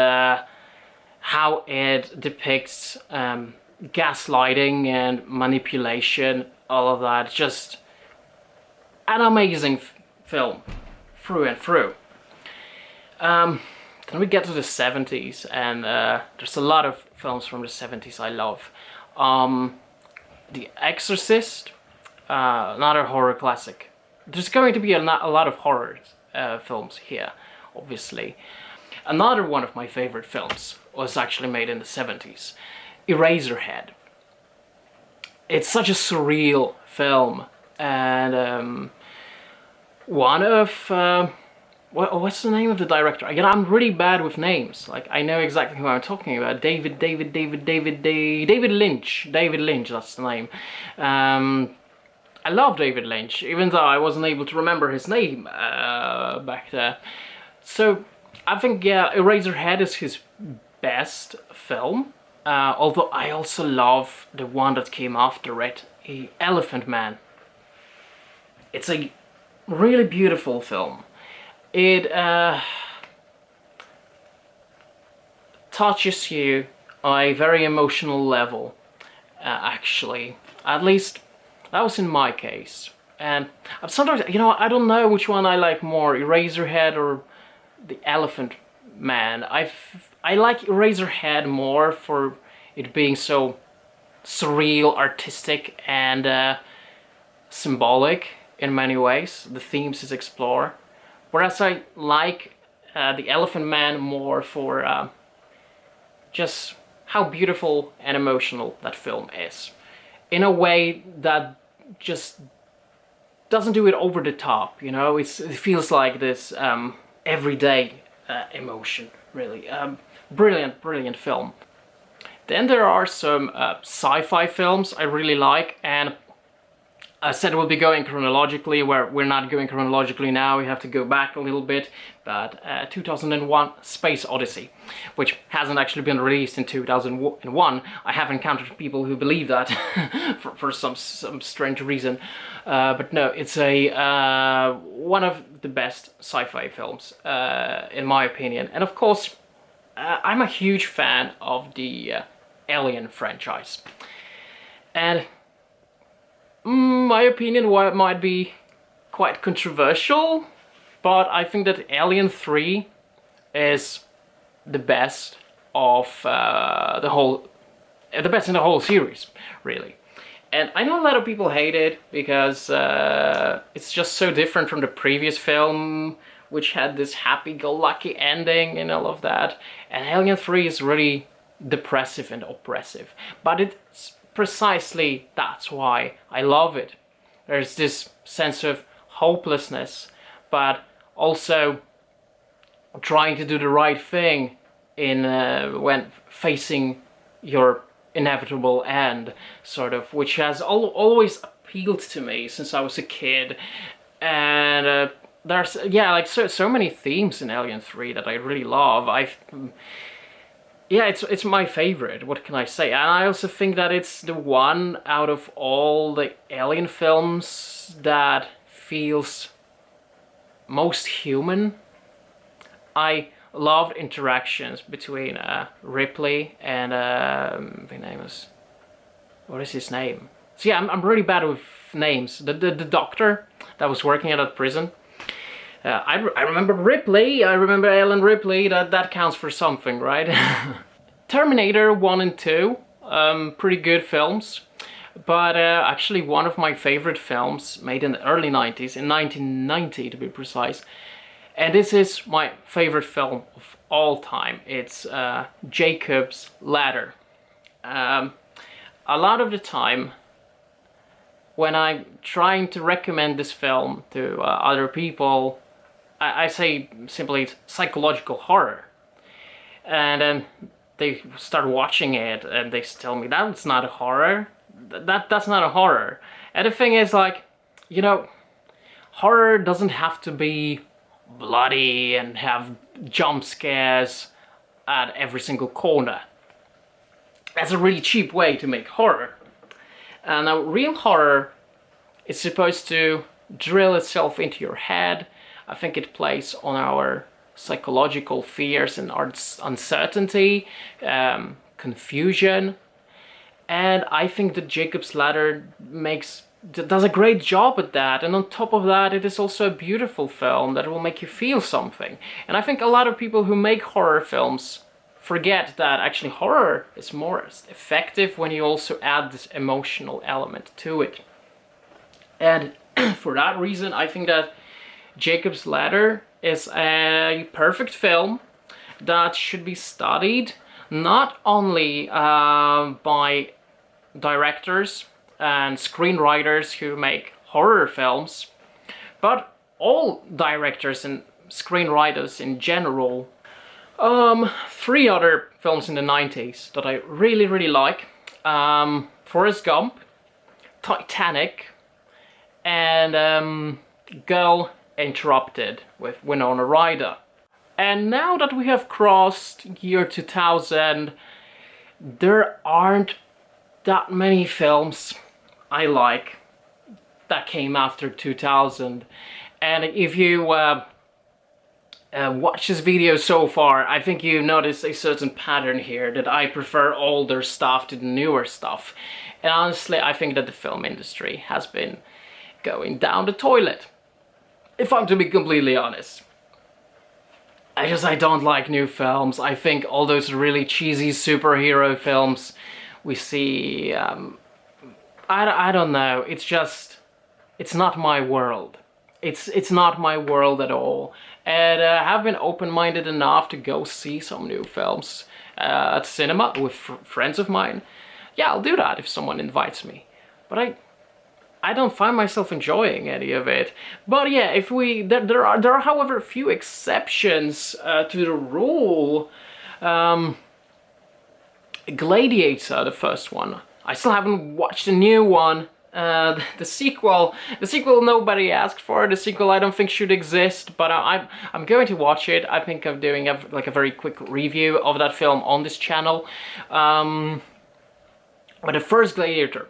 how it depicts gaslighting and manipulation, all of that. Just an amazing film, through and through. Then we get to the 70s, and there's a lot of films from the 70s I love. The Exorcist, another horror classic. There's going to be a lot of horror films here, obviously. Another one of my favorite films was actually made in the 70s, Eraserhead. It's such a surreal film, and one of what's the name of the director? Again, I'm really bad with names. Like, I know exactly who I'm talking about. David Lynch. David Lynch, that's the name. I love David Lynch, even though I wasn't able to remember his name back there. So I think, yeah, Eraserhead is his best film. Although I also love the one that came after it, Elephant Man. It's a really beautiful film. It touches you on a very emotional level, actually. At least that was in my case. And sometimes, you know, I don't know which one I like more, Eraserhead or the Elephant Man. I like Eraserhead more for it being so surreal, artistic, and symbolic in many ways. The themes it explores. Whereas I like the Elephant Man more for just how beautiful and emotional that film is. In a way that just doesn't do it over the top, you know? It feels like this everyday emotion, really. Brilliant film. Then there are some sci-fi films I really like, and I said we'll be going chronologically, where we're not going chronologically now, we have to go back a little bit, but 2001 Space Odyssey, which hasn't actually been released in 2001. I have encountered people who believe that for some strange reason, but no, it's one of the best sci-fi films, in my opinion. And of course, I'm a huge fan of the Alien franchise. And my opinion might be quite controversial, but I think that Alien 3 is the best of the best in the whole series, really. And I know a lot of people hate it because it's just so different from the previous film, which had this happy-go-lucky ending and all of that. And Alien 3 is really depressive and oppressive, but it's precisely that's why I love it. There's this sense of hopelessness, but also trying to do the right thing in when facing your inevitable end, sort of, which has always appealed to me since I was a kid. And there's like so many themes in Alien 3 that I really love. Yeah, it's my favorite, what can I say? And I also think that it's the one out of all the Alien films that feels most human. I loved interactions between Ripley and what is his name? So yeah, I'm really bad with names. The doctor that was working at that prison. I remember Ripley, I remember Ellen Ripley, that counts for something, right? Terminator 1 and 2, pretty good films, but actually one of my favorite films, made in the early 90s, in 1990 to be precise, and this is my favorite film of all time. It's Jacob's Ladder. A lot of the time, when I'm trying to recommend this film to other people, I say simply it's psychological horror. And then they start watching it and they tell me that's not a horror. That's not a horror. And the thing is, like, you know, horror doesn't have to be bloody and have jump scares at every single corner. That's a really cheap way to make horror. And now real horror is supposed to drill itself into your head. I think it plays on our psychological fears and our uncertainty, confusion. And I think that Jacob's Ladder does a great job at that. And on top of that, it is also a beautiful film that will make you feel something. And I think a lot of people who make horror films forget that actually horror is more effective when you also add this emotional element to it. And for that reason, I think that Jacob's Ladder is a perfect film that should be studied not only by directors and screenwriters who make horror films, but all directors and screenwriters in general. 3 other films in the 90s that I really, really like. Forrest Gump, Titanic, and Girl Interrupted with Winona Ryder. And now that we have crossed year 2000, there aren't that many films I like that came after 2000. And if you watch this video so far, I think you notice a certain pattern here, that I prefer older stuff to the newer stuff. And honestly, I think that the film industry has been going down the toilet, if I'm to be completely honest. I don't like new films. I think all those really cheesy superhero films we see, I don't know, it's not my world. It's not my world at all. And I have been open-minded enough to go see some new films at cinema with friends of mine. Yeah, I'll do that if someone invites me. But I don't find myself enjoying any of it. But yeah, there are however a few exceptions to the rule. Gladiator, the first one. I still haven't watched the new one, The sequel nobody asked for. The sequel I don't think should exist, but I'm going to watch it. I think I'm doing a very quick review of that film on this channel. But The First Gladiator,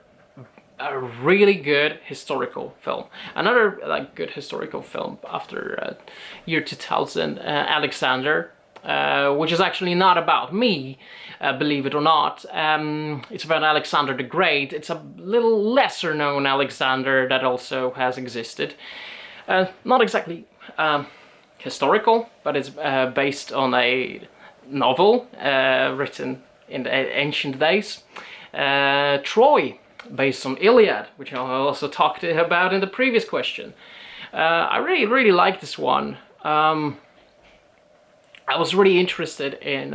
a really good historical film. Another good historical film after year 2000, Alexander, which is actually not about me, believe it or not. It's about Alexander the Great. It's a little lesser known Alexander that also has existed. Not exactly historical, but it's based on a novel written in the ancient days. Troy, based on Iliad, which I also talked about in the previous question. I really like this one. I was really interested in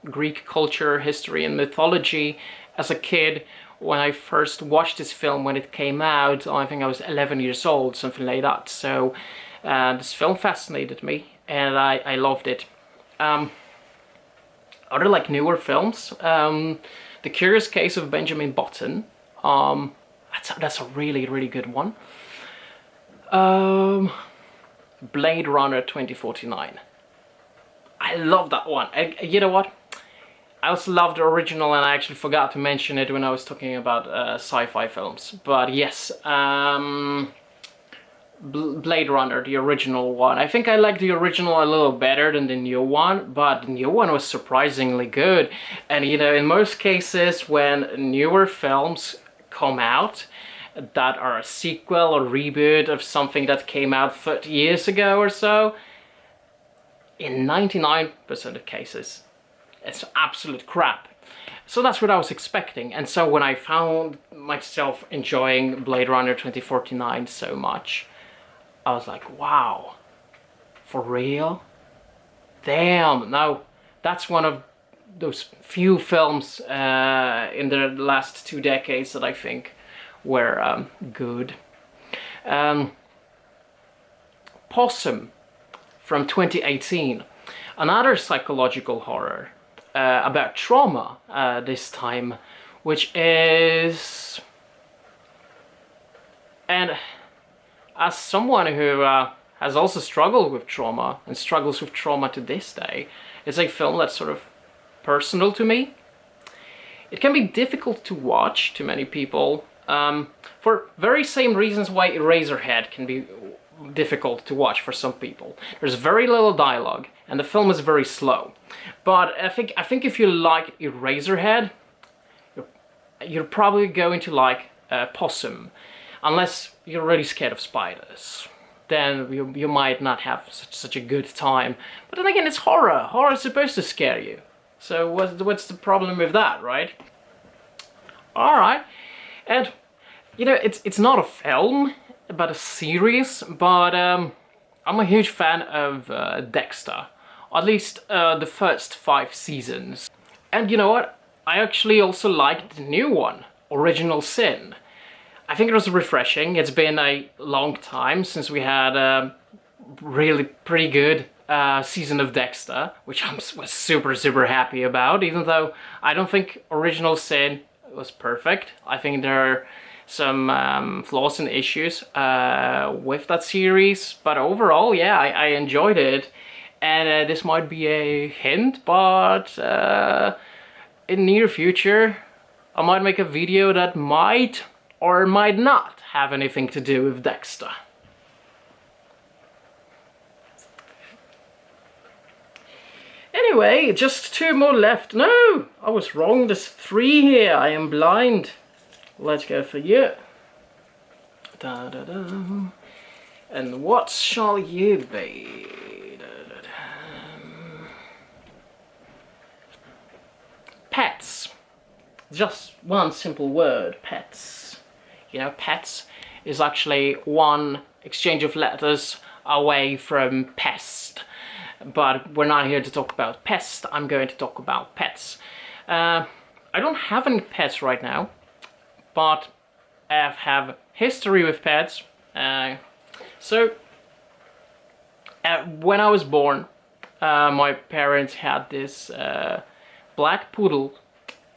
Greek culture, history, and mythology as a kid when I first watched this film when it came out. I think I was 11 years old, something like that. So this film fascinated me, and I loved it. Other newer films, The Curious Case of Benjamin Button. That's a really good one. Blade Runner 2049. I love that one. You know what? I also love the original, and I actually forgot to mention it when I was talking about sci-fi films. But yes, Blade Runner, the original one. I think I like the original a little better than the new one, but the new one was surprisingly good. And you know, in most cases when newer films come out that are a sequel or reboot of something that came out 30 years ago or so, in 99% of cases, it's absolute crap. So that's what I was expecting. And so when I found myself enjoying Blade Runner 2049 so much, I was like, wow, for real? Damn, now that's one of those few films in the last 2 decades that I think were good. Possum from 2018, another psychological horror about trauma this time, which is... And as someone who has also struggled with trauma and struggles with trauma to this day, it's a film that's sort of personal to me. It can be difficult to watch to many people for very same reasons why Eraserhead can be difficult to watch for some people. There's very little dialogue and the film is very slow. But I think if you like Eraserhead, you're probably going to like Possum, unless you're really scared of spiders. Then you might not have such a good time. But then again, it's horror. Horror is supposed to scare you. So what's the problem with that, right? Alright. And, you know, it's not a film, but a series, but I'm a huge fan of Dexter. At least the first 5 seasons. And you know what? I actually also liked the new one, Original Sin. I think it was refreshing. It's been a long time since we had a really pretty good season of Dexter, which I was super happy about, even though I don't think Original Sin was perfect. I think there are some flaws and issues with that series, but overall, yeah, I enjoyed it. And this might be a hint, but in near future, I might make a video that might or might not have anything to do with Dexter. Anyway, just 2 more left. No, I was wrong. There's 3 here. I am blind. Let's go for you. Da, da, da. And what shall you be? Da, da, da. Pets. Just one simple word, pets. You know, pets is actually one exchange of letters away from pest. But we're not here to talk about pest. I'm going to talk about pets. I don't have any pets right now, but I have history with pets. So when I was born, my parents had this black poodle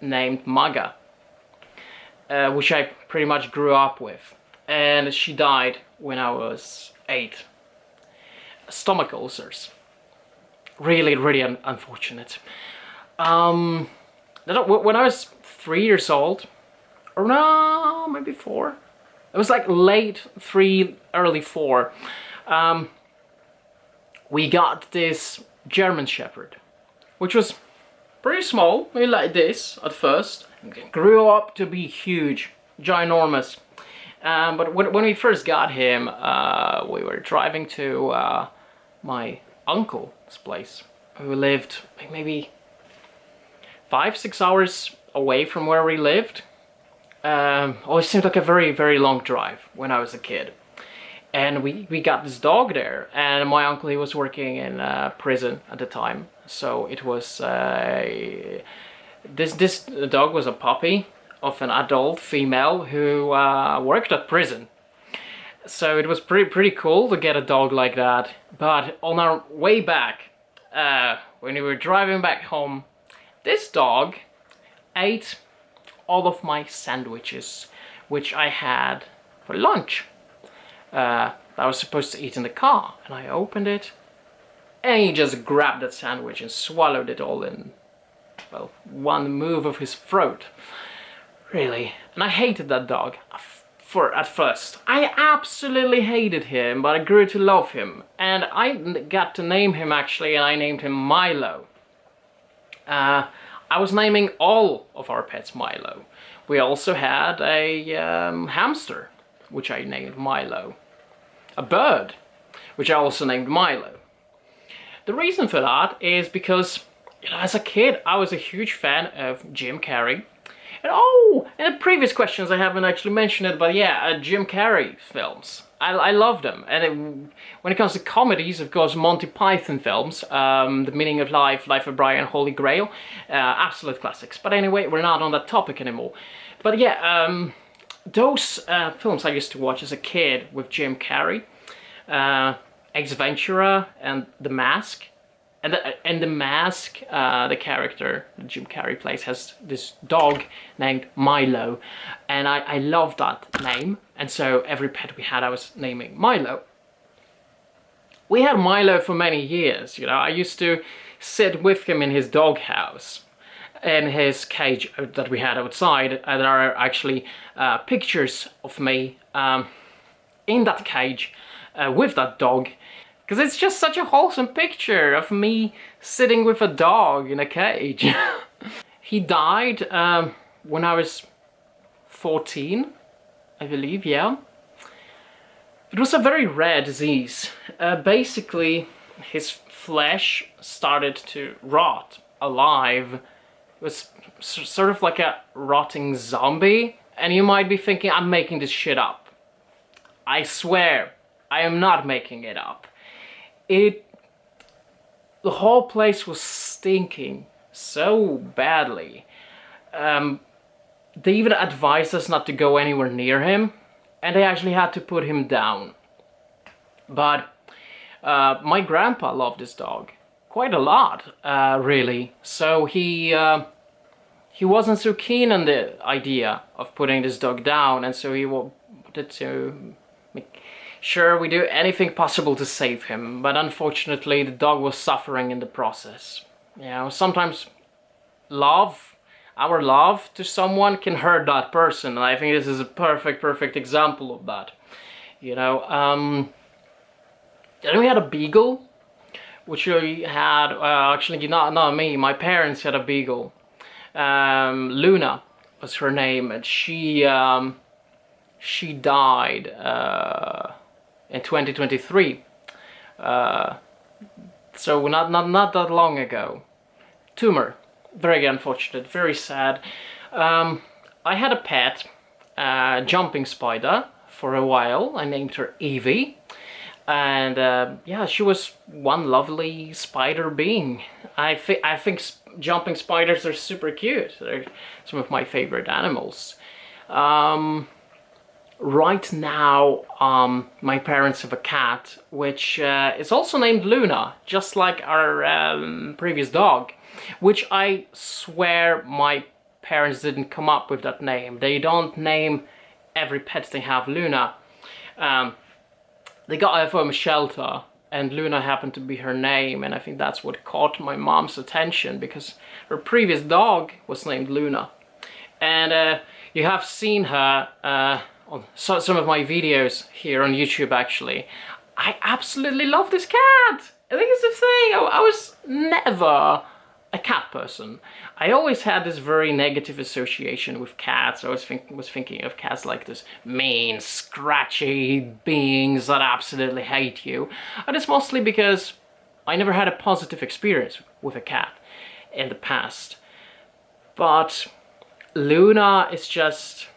named Maga. which I pretty much grew up with. And she died when I was 8. Stomach ulcers. Really, really unfortunate. When I was 3 years old, or no, maybe 4. It was like late 3, early 4. We got this German Shepherd, which was pretty small, maybe like this at first. Grew up to be huge, ginormous. But when we first got him, we were driving to my uncle's place, who lived maybe 5-6 hours away from where we lived. Always seemed like a very, very long drive when I was a kid. And we got this dog there, and my uncle, he was working in prison at the time. So it was, this dog was a puppy of an adult female who worked at prison. So it was pretty cool to get a dog like that. But on our way back, when we were driving back home, this dog ate all of my sandwiches, which I had for lunch. I was supposed to eat in the car, and I opened it, and he just grabbed that sandwich and swallowed it all in, well, one move of his throat. Really. And I hated that dog at first. I absolutely hated him, but I grew to love him. And I got to name him, actually, and I named him Milo. I was naming all of our pets Milo. We also had a hamster, which I named Milo. A bird, which I also named Milo. The reason for that is because, you know, as a kid, I was a huge fan of Jim Carrey. And in the previous questions I haven't actually mentioned it, but yeah, Jim Carrey films. I love them. And when it comes to comedies, of course, Monty Python films, The Meaning of Life, Life of Brian, Holy Grail, absolute classics. But anyway, we're not on that topic anymore. But yeah, those films I used to watch as a kid with Jim Carrey, Ace Ventura and The Mask. And The Mask, the character that Jim Carrey plays, has this dog named Milo. And I love that name. And so every pet we had, I was naming Milo. We had Milo for many years, you know. I used to sit with him in his doghouse, in his cage that we had outside. And there are actually pictures of me in that cage with that dog. Because it's just such a wholesome picture of me sitting with a dog in a cage. He died when I was 14, I believe, yeah. It was a very rare disease. Basically, his flesh started to rot alive. It was sort of like a rotting zombie. And you might be thinking, I'm making this shit up. I swear, I am not making it up. The whole place was stinking so badly. They even advised us not to go anywhere near him, and they actually had to put him down. But my grandpa loved this dog quite a lot, really. So he wasn't so keen on the idea of putting this dog down, and so he wanted to make sure we do anything possible to save him, but unfortunately the dog was suffering in the process. You know, sometimes our love to someone can hurt that person, and I think this is a perfect example of that. You know, then we had a beagle, which we had, actually not me, my parents had a beagle. Luna was her name, and she died in 2023, so not that long ago. Tumor, very unfortunate, very sad. I had a pet, jumping spider, for a while. I named her Evie, and yeah, she was one lovely spider being. I think jumping spiders are super cute. They're some of my favorite animals. Right now, my parents have a cat, which is also named Luna, just like our previous dog, which I swear my parents didn't come up with that name. They don't name every pet they have Luna. They got her from a shelter, and Luna happened to be her name, and I think that's what caught my mom's attention, because her previous dog was named Luna. And you have seen her on some of my videos here on YouTube, actually. I absolutely love this cat! I think it's the thing, I was never a cat person. I always had this very negative association with cats. I was thinking of cats like this mean, scratchy beings that absolutely hate you. And it's mostly because I never had a positive experience with a cat in the past. But Luna is just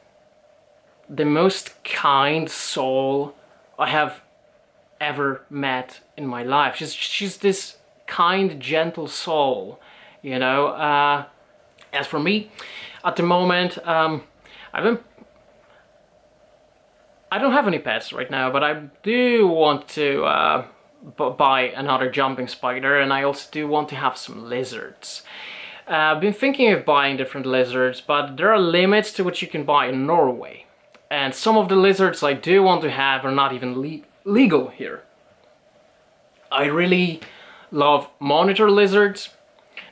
the most kind soul I have ever met in my life. She's this kind, gentle soul, you know. As for me, at the moment, I don't have any pets right now, but I do want to buy another jumping spider, and I also do want to have some lizards. I've been thinking of buying different lizards, but there are limits to what you can buy in Norway. And some of the lizards I do want to have are not even legal here. I really love monitor lizards.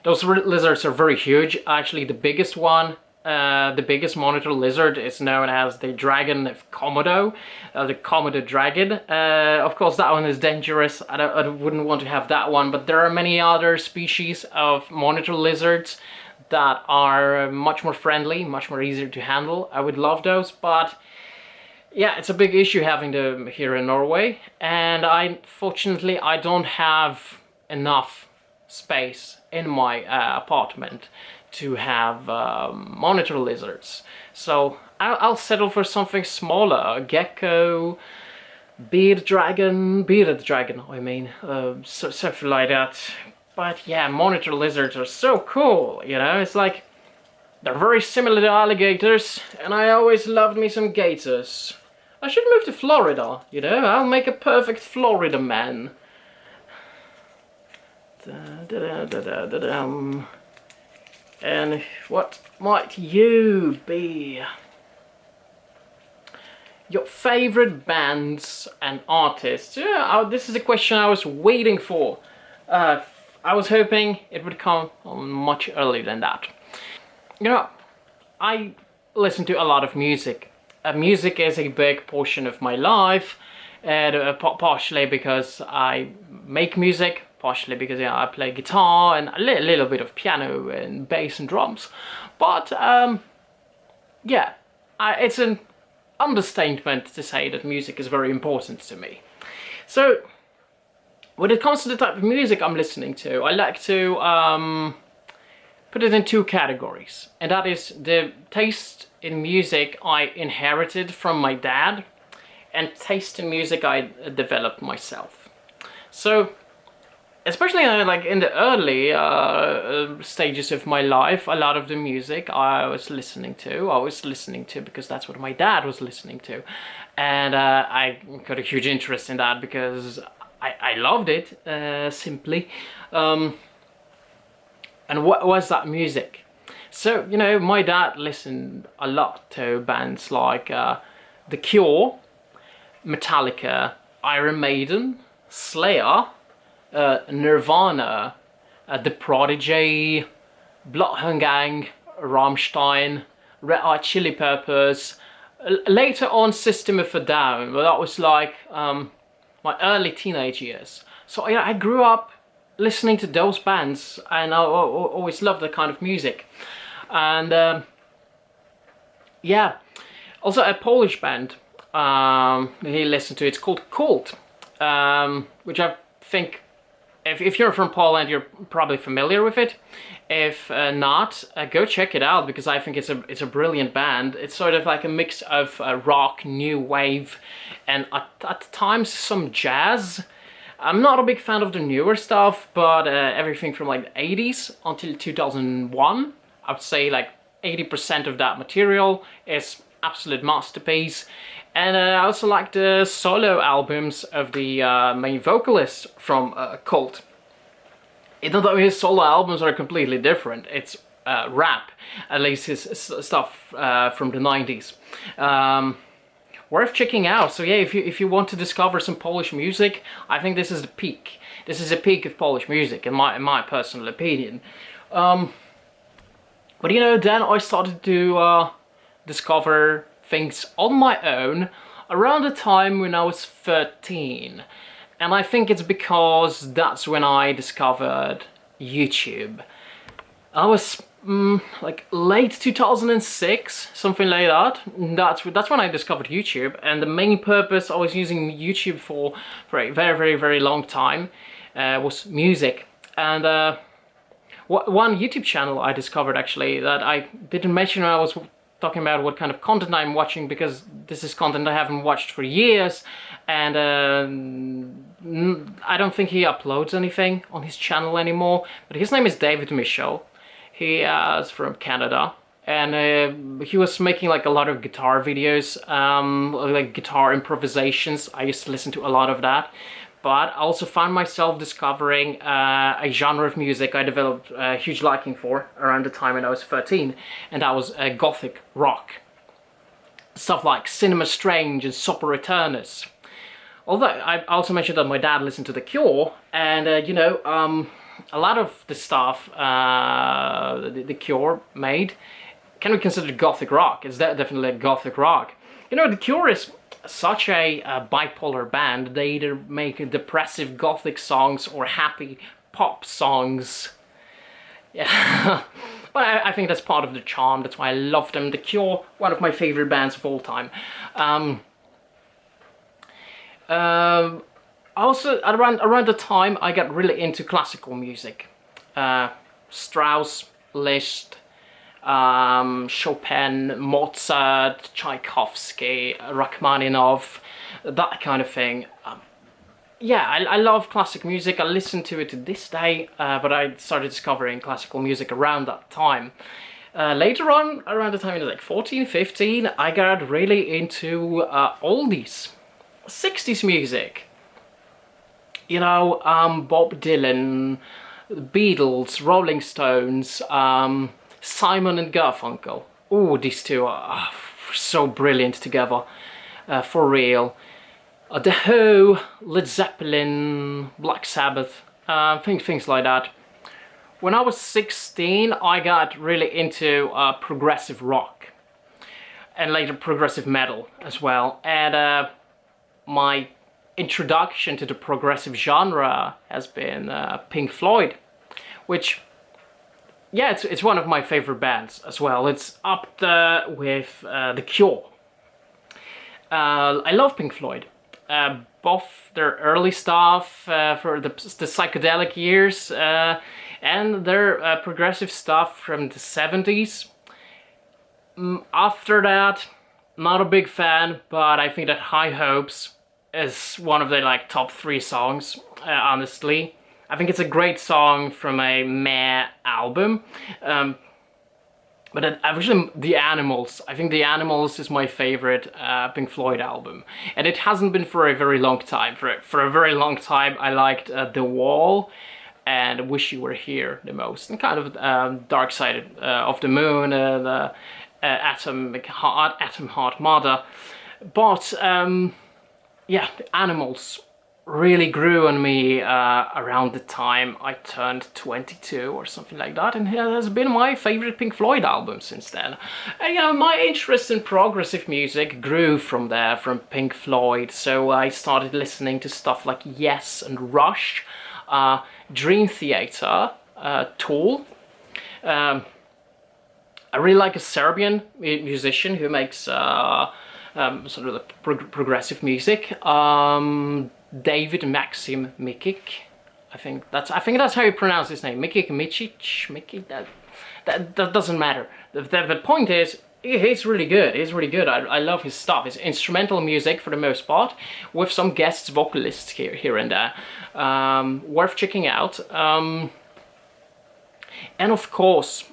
Those lizards are very huge. Actually, the biggest one, the biggest monitor lizard is known as the dragon of Komodo, the Komodo dragon. Of course, that one is dangerous. I wouldn't want to have that one, but there are many other species of monitor lizards that are much more friendly, much more easier to handle. I would love those, but yeah, it's a big issue having them here in Norway, and fortunately I don't have enough space in my apartment to have monitor lizards. So I'll settle for something smaller, a gecko, bearded dragon, I mean, something like that. But yeah, monitor lizards are so cool, you know, it's like they're very similar to alligators, and I always loved me some gators. I should move to Florida, you know, I'll make a perfect Florida man. And what might you be? Your favorite bands and artists? Yeah, this is a question I was waiting for. I was hoping it would come much earlier than that. You know, I listen to a lot of music. Music is a big portion of my life, and partially because I make music, partially because I play guitar and a little bit of piano and bass and drums. But yeah, it's an understatement to say that music is very important to me. So when it comes to the type of music I'm listening to, I like to put it in two categories, and that is the taste in music I inherited from my dad, and taste in music I developed myself. So, especially like in the early stages of my life, a lot of the music I was listening to because that's what my dad was listening to, and I got a huge interest in that because I loved it, simply. And what was that music? So, you know, my dad listened a lot to bands like The Cure, Metallica, Iron Maiden, Slayer, Nirvana, The Prodigy, Bloodhound Gang, Rammstein, Red Hot Chili Peppers, later on System of a Down, but that was like my early teenage years. So yeah, I grew up listening to those bands, and I always loved that kind of music. And yeah, also a Polish band he listened to, it's called Cult, which I think, if you're from Poland, you're probably familiar with it. If not, go check it out, because I think it's a brilliant band. It's sort of like a mix of rock, new wave, and at times some jazz. I'm not a big fan of the newer stuff, but everything from like the 80s until 2001, I would say like 80% of that material is absolute masterpiece. And I also like the solo albums of the main vocalist from Cult. Even though his solo albums are completely different, it's rap, at least his stuff from the 90s. Worth checking out. So yeah, if you want to discover some Polish music, I think this is the peak. This is a peak of Polish music, in my personal opinion. But you know, then I started to discover things on my own around the time when I was 13. And I think it's because that's when I discovered YouTube. I was like late 2006, something like that. That's when I discovered YouTube, and the main purpose I was using YouTube for a very long time was music. And one YouTube channel I discovered, actually, that I didn't mention when I was talking about what kind of content I'm watching, because this is content I haven't watched for years, and I don't think he uploads anything on his channel anymore. But his name is David Michaud. He is from Canada, and he was making like a lot of guitar videos, like guitar improvisations. I used to listen to a lot of that. But I also found myself discovering a genre of music I developed a huge liking for around the time when I was 13, and that was gothic rock. Stuff like Cinema Strange and Sopor Aeternus. Although I also mentioned that my dad listened to The Cure, and you know, a lot of the stuff the Cure made can be considered gothic rock. It's definitely gothic rock. You know, The Cure is such a bipolar band. They either make depressive gothic songs or happy pop songs. Yeah, but I think that's part of the charm. That's why I love them. The Cure, one of my favorite bands of all time. Also, around the time I got really into classical music. Strauss, Liszt, Chopin, Mozart, Tchaikovsky, Rachmaninoff, that kind of thing. Yeah, I love classic music. I listen to it to this day, but I started discovering classical music around that time. Later on, around the time I was like 14, 15, I got really into oldies, 60s music. You know, Bob Dylan, Beatles, Rolling Stones, Simon and Garfunkel. Oh, these two are so brilliant together, for real. The Who, Led Zeppelin, Black Sabbath, things like that. When I was 16, I got really into progressive rock, and later progressive metal as well. And my introduction to the progressive genre has been Pink Floyd, which, yeah, it's one of my favorite bands as well. It's up there with The Cure. I love Pink Floyd. Both their early stuff for the psychedelic years and their progressive stuff from the 70s. After that, not a big fan, but I think that High Hopes is one of their like top 3 songs, honestly. I think it's a great song from a meh album. But actually, The Animals. I think The Animals is my favorite Pink Floyd album. And it hasn't been for a very long time. For a very long time, I liked The Wall and Wish You Were Here the most. And kind of Dark Side of the Moon, Atom Heart Mother. But yeah, The Animals really grew on me around the time I turned 22 or something like that, and it has been my favorite Pink Floyd album since then. And you know, my interest in progressive music grew from there, from Pink Floyd, so I started listening to stuff like Yes and Rush, Dream Theater, Tool. I really like a Serbian musician who makes sort of the progressive music. David Maxim Mikic, I think that's how you pronounce his name. Mikic, that doesn't matter. The point is, he's really good. He's really good. I love his stuff. It's instrumental music for the most part, with some guest vocalists here and there. Worth checking out. And of course,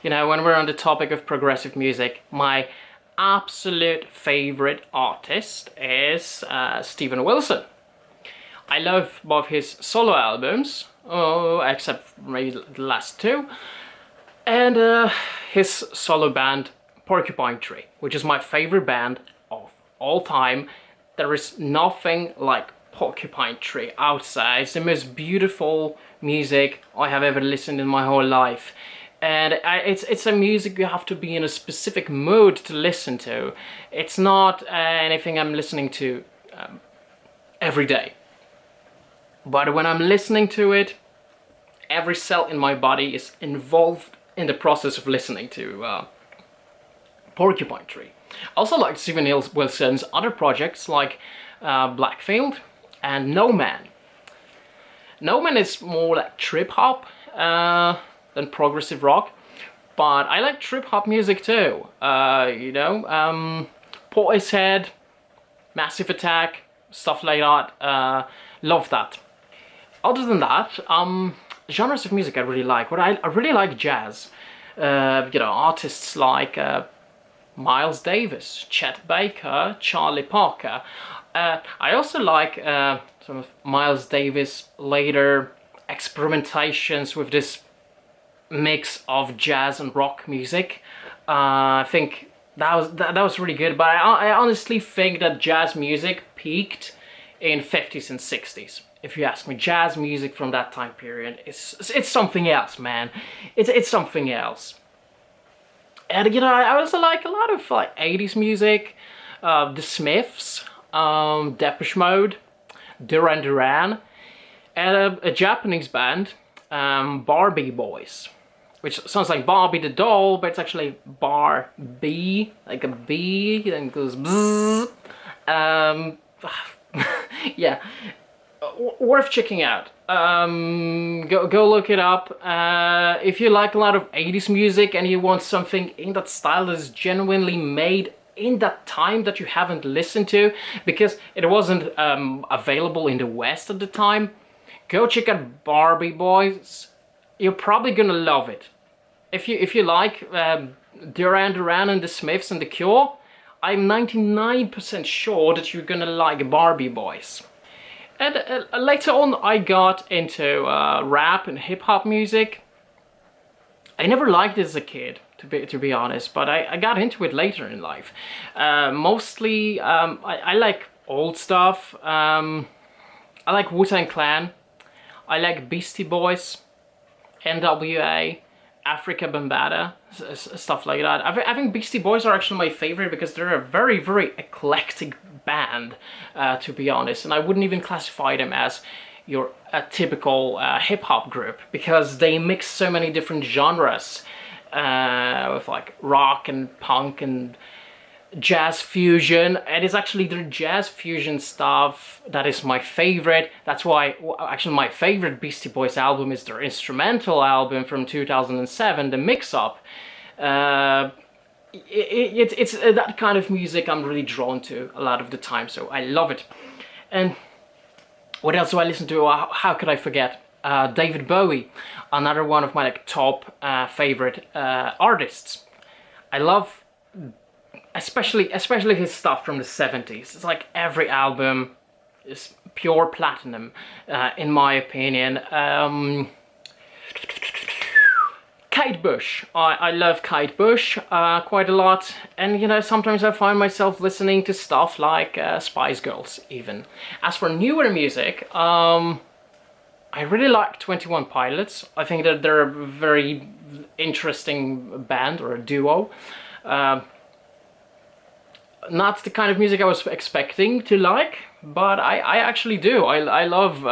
you know, when we're on the topic of progressive music, my absolute favorite artist is Steven Wilson. I love both his solo albums, except maybe the last 2, And his solo band Porcupine Tree, which is my favorite band of all time. There is nothing like Porcupine Tree outside. It's the most beautiful music I have ever listened in my whole life. And it's a music you have to be in a specific mood to listen to. It's not anything I'm listening to every day. But when I'm listening to it, every cell in my body is involved in the process of listening to Porcupine Tree. I also like Steven Wilson's other projects like Blackfield and No Man. No Man is more like trip hop than progressive rock, but I like trip hop music too. You know, Portishead, Massive Attack, stuff like that. Love that. Other than that, genres of music I really like. What I really like jazz. You know, artists like Miles Davis, Chet Baker, Charlie Parker. I also like some of Miles Davis' later experimentations with this mix of jazz and rock music. I think that was really good. But I honestly think that jazz music peaked in 50s and 60s. If you ask me, jazz music from that time period, it's something else, man. It's something else. And you know, I also like a lot of like 80s music, The Smiths, Depeche Mode, Duran Duran, and a Japanese band, Barbie Boys, which sounds like Barbie the doll, but it's actually Barbie, like a bee, and goes bzzz. Yeah, worth checking out. Go look it up. If you like a lot of 80s music and you want something in that style that is genuinely made in that time that you haven't listened to, because it wasn't available in the West at the time, go check out Barbie Boys. You're probably gonna love it. If you like Duran Duran and the Smiths and the Cure, I'm 99% sure that you're gonna like Barbie Boys. And later on I got into rap and hip-hop music. I never liked it as a kid, to be honest, but I got into it later in life. Mostly, I like old stuff. I like Wu-Tang Clan. I like Beastie Boys, NWA, Africa Bambaataa, stuff like that. I think Beastie Boys are actually my favorite because they're a very, very eclectic band, to be honest. And I wouldn't even classify them as your typical hip-hop group, because they mix so many different genres with like rock and punk and jazz fusion, and it's actually their jazz fusion stuff that is my favorite. That's why actually my favorite Beastie Boys album is their instrumental album from 2007, The Mix-Up. It's that kind of music I'm really drawn to a lot of the time, so I love it. And what else do I listen to? How could I forget? David Bowie, another one of my like top favorite artists. I love especially his stuff from the 70s. It's like every album is pure platinum, in my opinion. Kate Bush. I love Kate Bush quite a lot, and you know, sometimes I find myself listening to stuff like Spice Girls even. As for newer music, I really like 21 Pilots. I think that they're a very interesting band, or a duo. Not the kind of music I was expecting to like, but I actually do. I love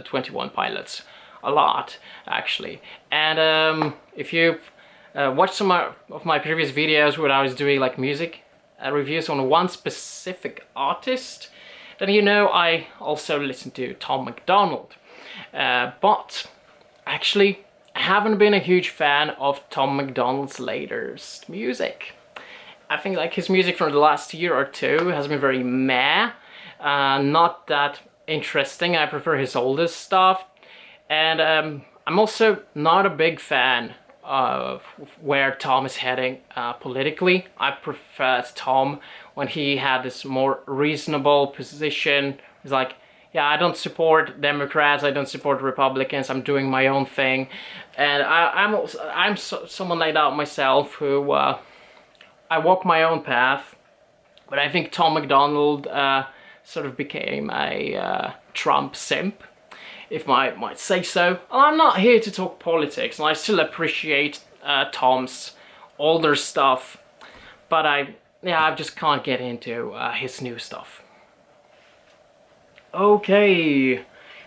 21 Pilots a lot, actually. And if you watch some of my previous videos where I was doing like music reviews on one specific artist, then you know I also listen to Tom MacDonald. But actually, I haven't been a huge fan of Tom MacDonald's latest music. I think like his music from the last year or two has been very meh, not that interesting. I prefer his oldest stuff, and I'm also not a big fan of where Tom is heading politically. I prefer Tom when he had this more reasonable position. He's like, yeah, I don't support Democrats, I don't support Republicans, I'm doing my own thing. And I'm someone like that myself who, I walk my own path. But I think Tom MacDonald sort of became a Trump simp, if I might say so. And I'm not here to talk politics, and I still appreciate Tom's older stuff. But I just can't get into his new stuff. Okay,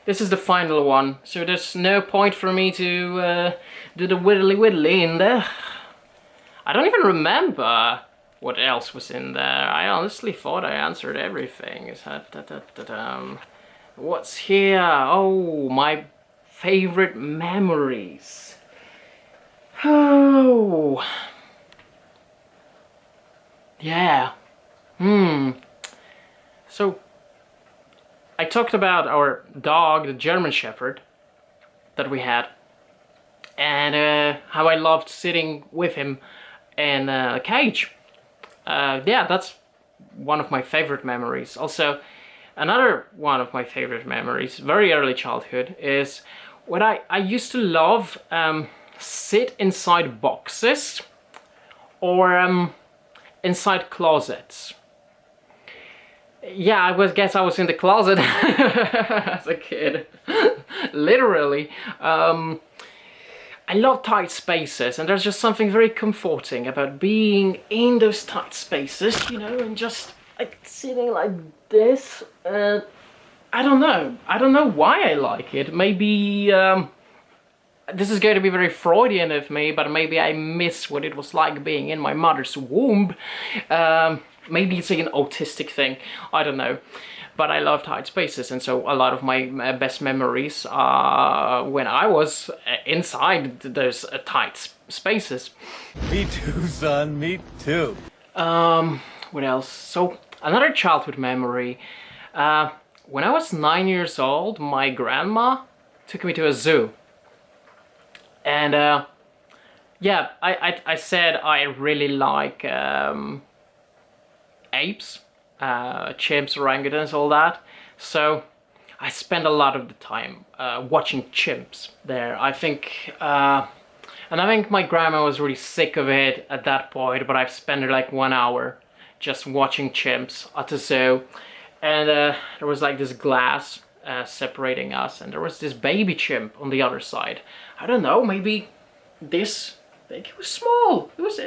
this is the final one, so there's no point for me to do the whittly in there. I don't even remember what else was in there. I honestly thought I answered everything. What's here? Oh, my favorite memories. Oh. Yeah. So, I talked about our dog, the German Shepherd, that we had. And how I loved sitting with him in a cage. Yeah, that's one of my favorite memories. Also, another one of my favorite memories, very early childhood, is when I used to love sit inside boxes or inside closets. Yeah, guess I was in the closet as a kid, literally. I love tight spaces, and there's just something very comforting about being in those tight spaces, you know, and just like sitting like this. I don't know why I like it. Maybe this is going to be very Freudian of me, but maybe I miss what it was like being in my mother's womb. Maybe it's like an autistic thing, I don't know. But I love tight spaces, and so a lot of my best memories are when I was inside those tight spaces. Me too, son, me too. What else? So, another childhood memory. When I was 9 years old, my grandma took me to a zoo. And, yeah, I said I really like apes. Chimps, orangutans, all that. So I spent a lot of the time watching chimps there. I think, and I think my grandma was really sick of it at that point, but I've spent like 1 hour just watching chimps at the zoo. And there was like this glass separating us, and there was this baby chimp on the other side. I don't know, maybe this. It was small. It was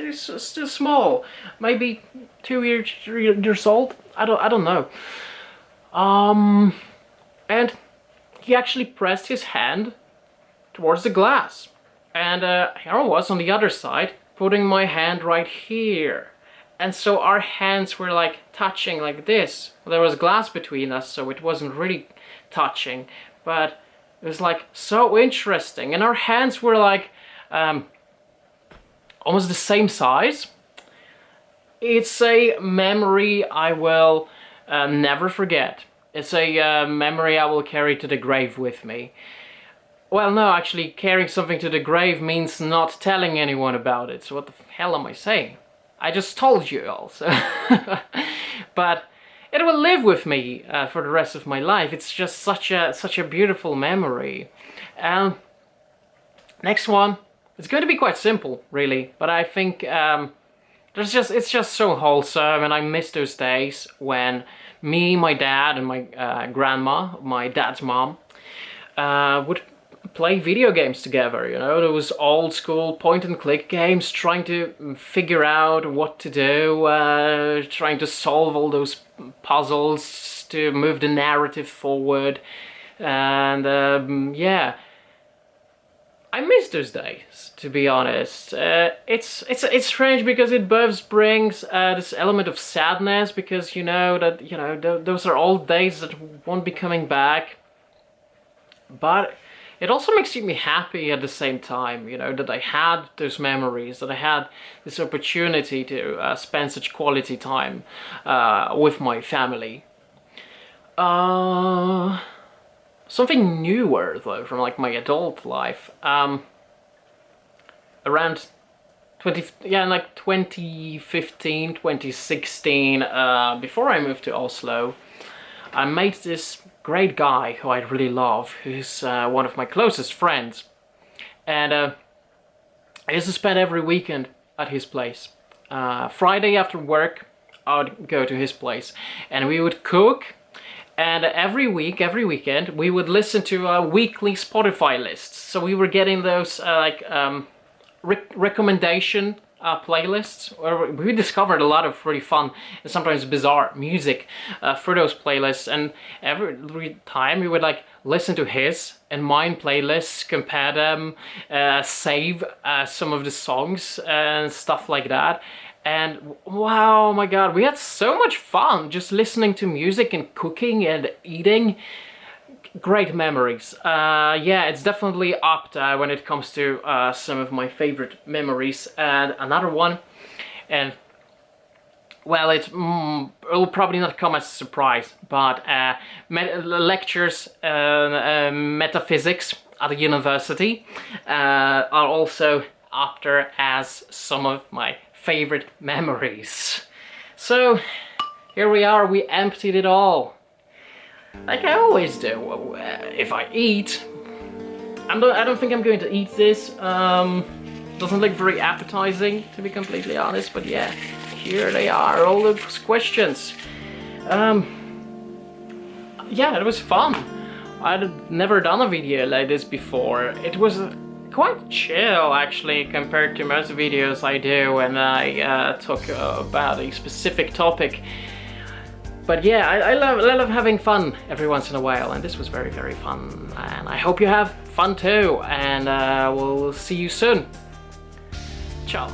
still small. Maybe 2 years old. I don't know. And he actually pressed his hand towards the glass, and here I was on the other side, putting my hand right here, and so our hands were like touching like this. There was glass between us, so it wasn't really touching, but it was like so interesting, and our hands were like almost the same size. It's a memory I will never forget. It's a memory I will carry to the grave with me. Well, no, actually, carrying something to the grave means not telling anyone about it. So what the hell am I saying? I just told you all. So but it will live with me for the rest of my life. It's just such a beautiful memory. And next one. It's going to be quite simple, really, but I think it's just so wholesome, and I miss those days when me, my dad, and my grandma, my dad's mom, would play video games together. You know, those old school point-and-click games, trying to figure out what to do, trying to solve all those puzzles to move the narrative forward, and yeah. I miss those days, to be honest. It's strange because it both brings this element of sadness, because you know that those are old days that won't be coming back. But it also makes me happy at the same time, you know, that I had those memories, that I had this opportunity to spend such quality time with my family. Something newer though, from like my adult life. Around 2015, 2016, before I moved to Oslo, I made this great guy who I really love, who's one of my closest friends. And I used to spend every weekend at his place. Friday after work, I would go to his place and we would cook. And every weekend, we would listen to weekly Spotify lists. So we were getting those recommendation playlists, where we discovered a lot of really fun and sometimes bizarre music for those playlists. And every time we would like listen to his and mine playlists, compare them, save some of the songs and stuff like that. And wow, my god, we had so much fun just listening to music and cooking and eating. Great memories. Yeah, it's definitely up there when it comes to some of my favorite memories. And another one, and well, it'll probably not come as a surprise, but lectures, metaphysics at the university are also up there as some of my favorite memories. So here we are, we emptied it all. Like I always do. If I eat, I don't think I'm going to eat this. Doesn't look very appetizing, to be completely honest, but yeah, here they are, all those questions. Yeah, it was fun. I'd never done a video like this before. It was quite chill actually compared to most videos I do when I talk about a specific topic. But yeah, I love having fun every once in a while, and this was very, very fun. And I hope you have fun too, and we'll see you soon. Ciao.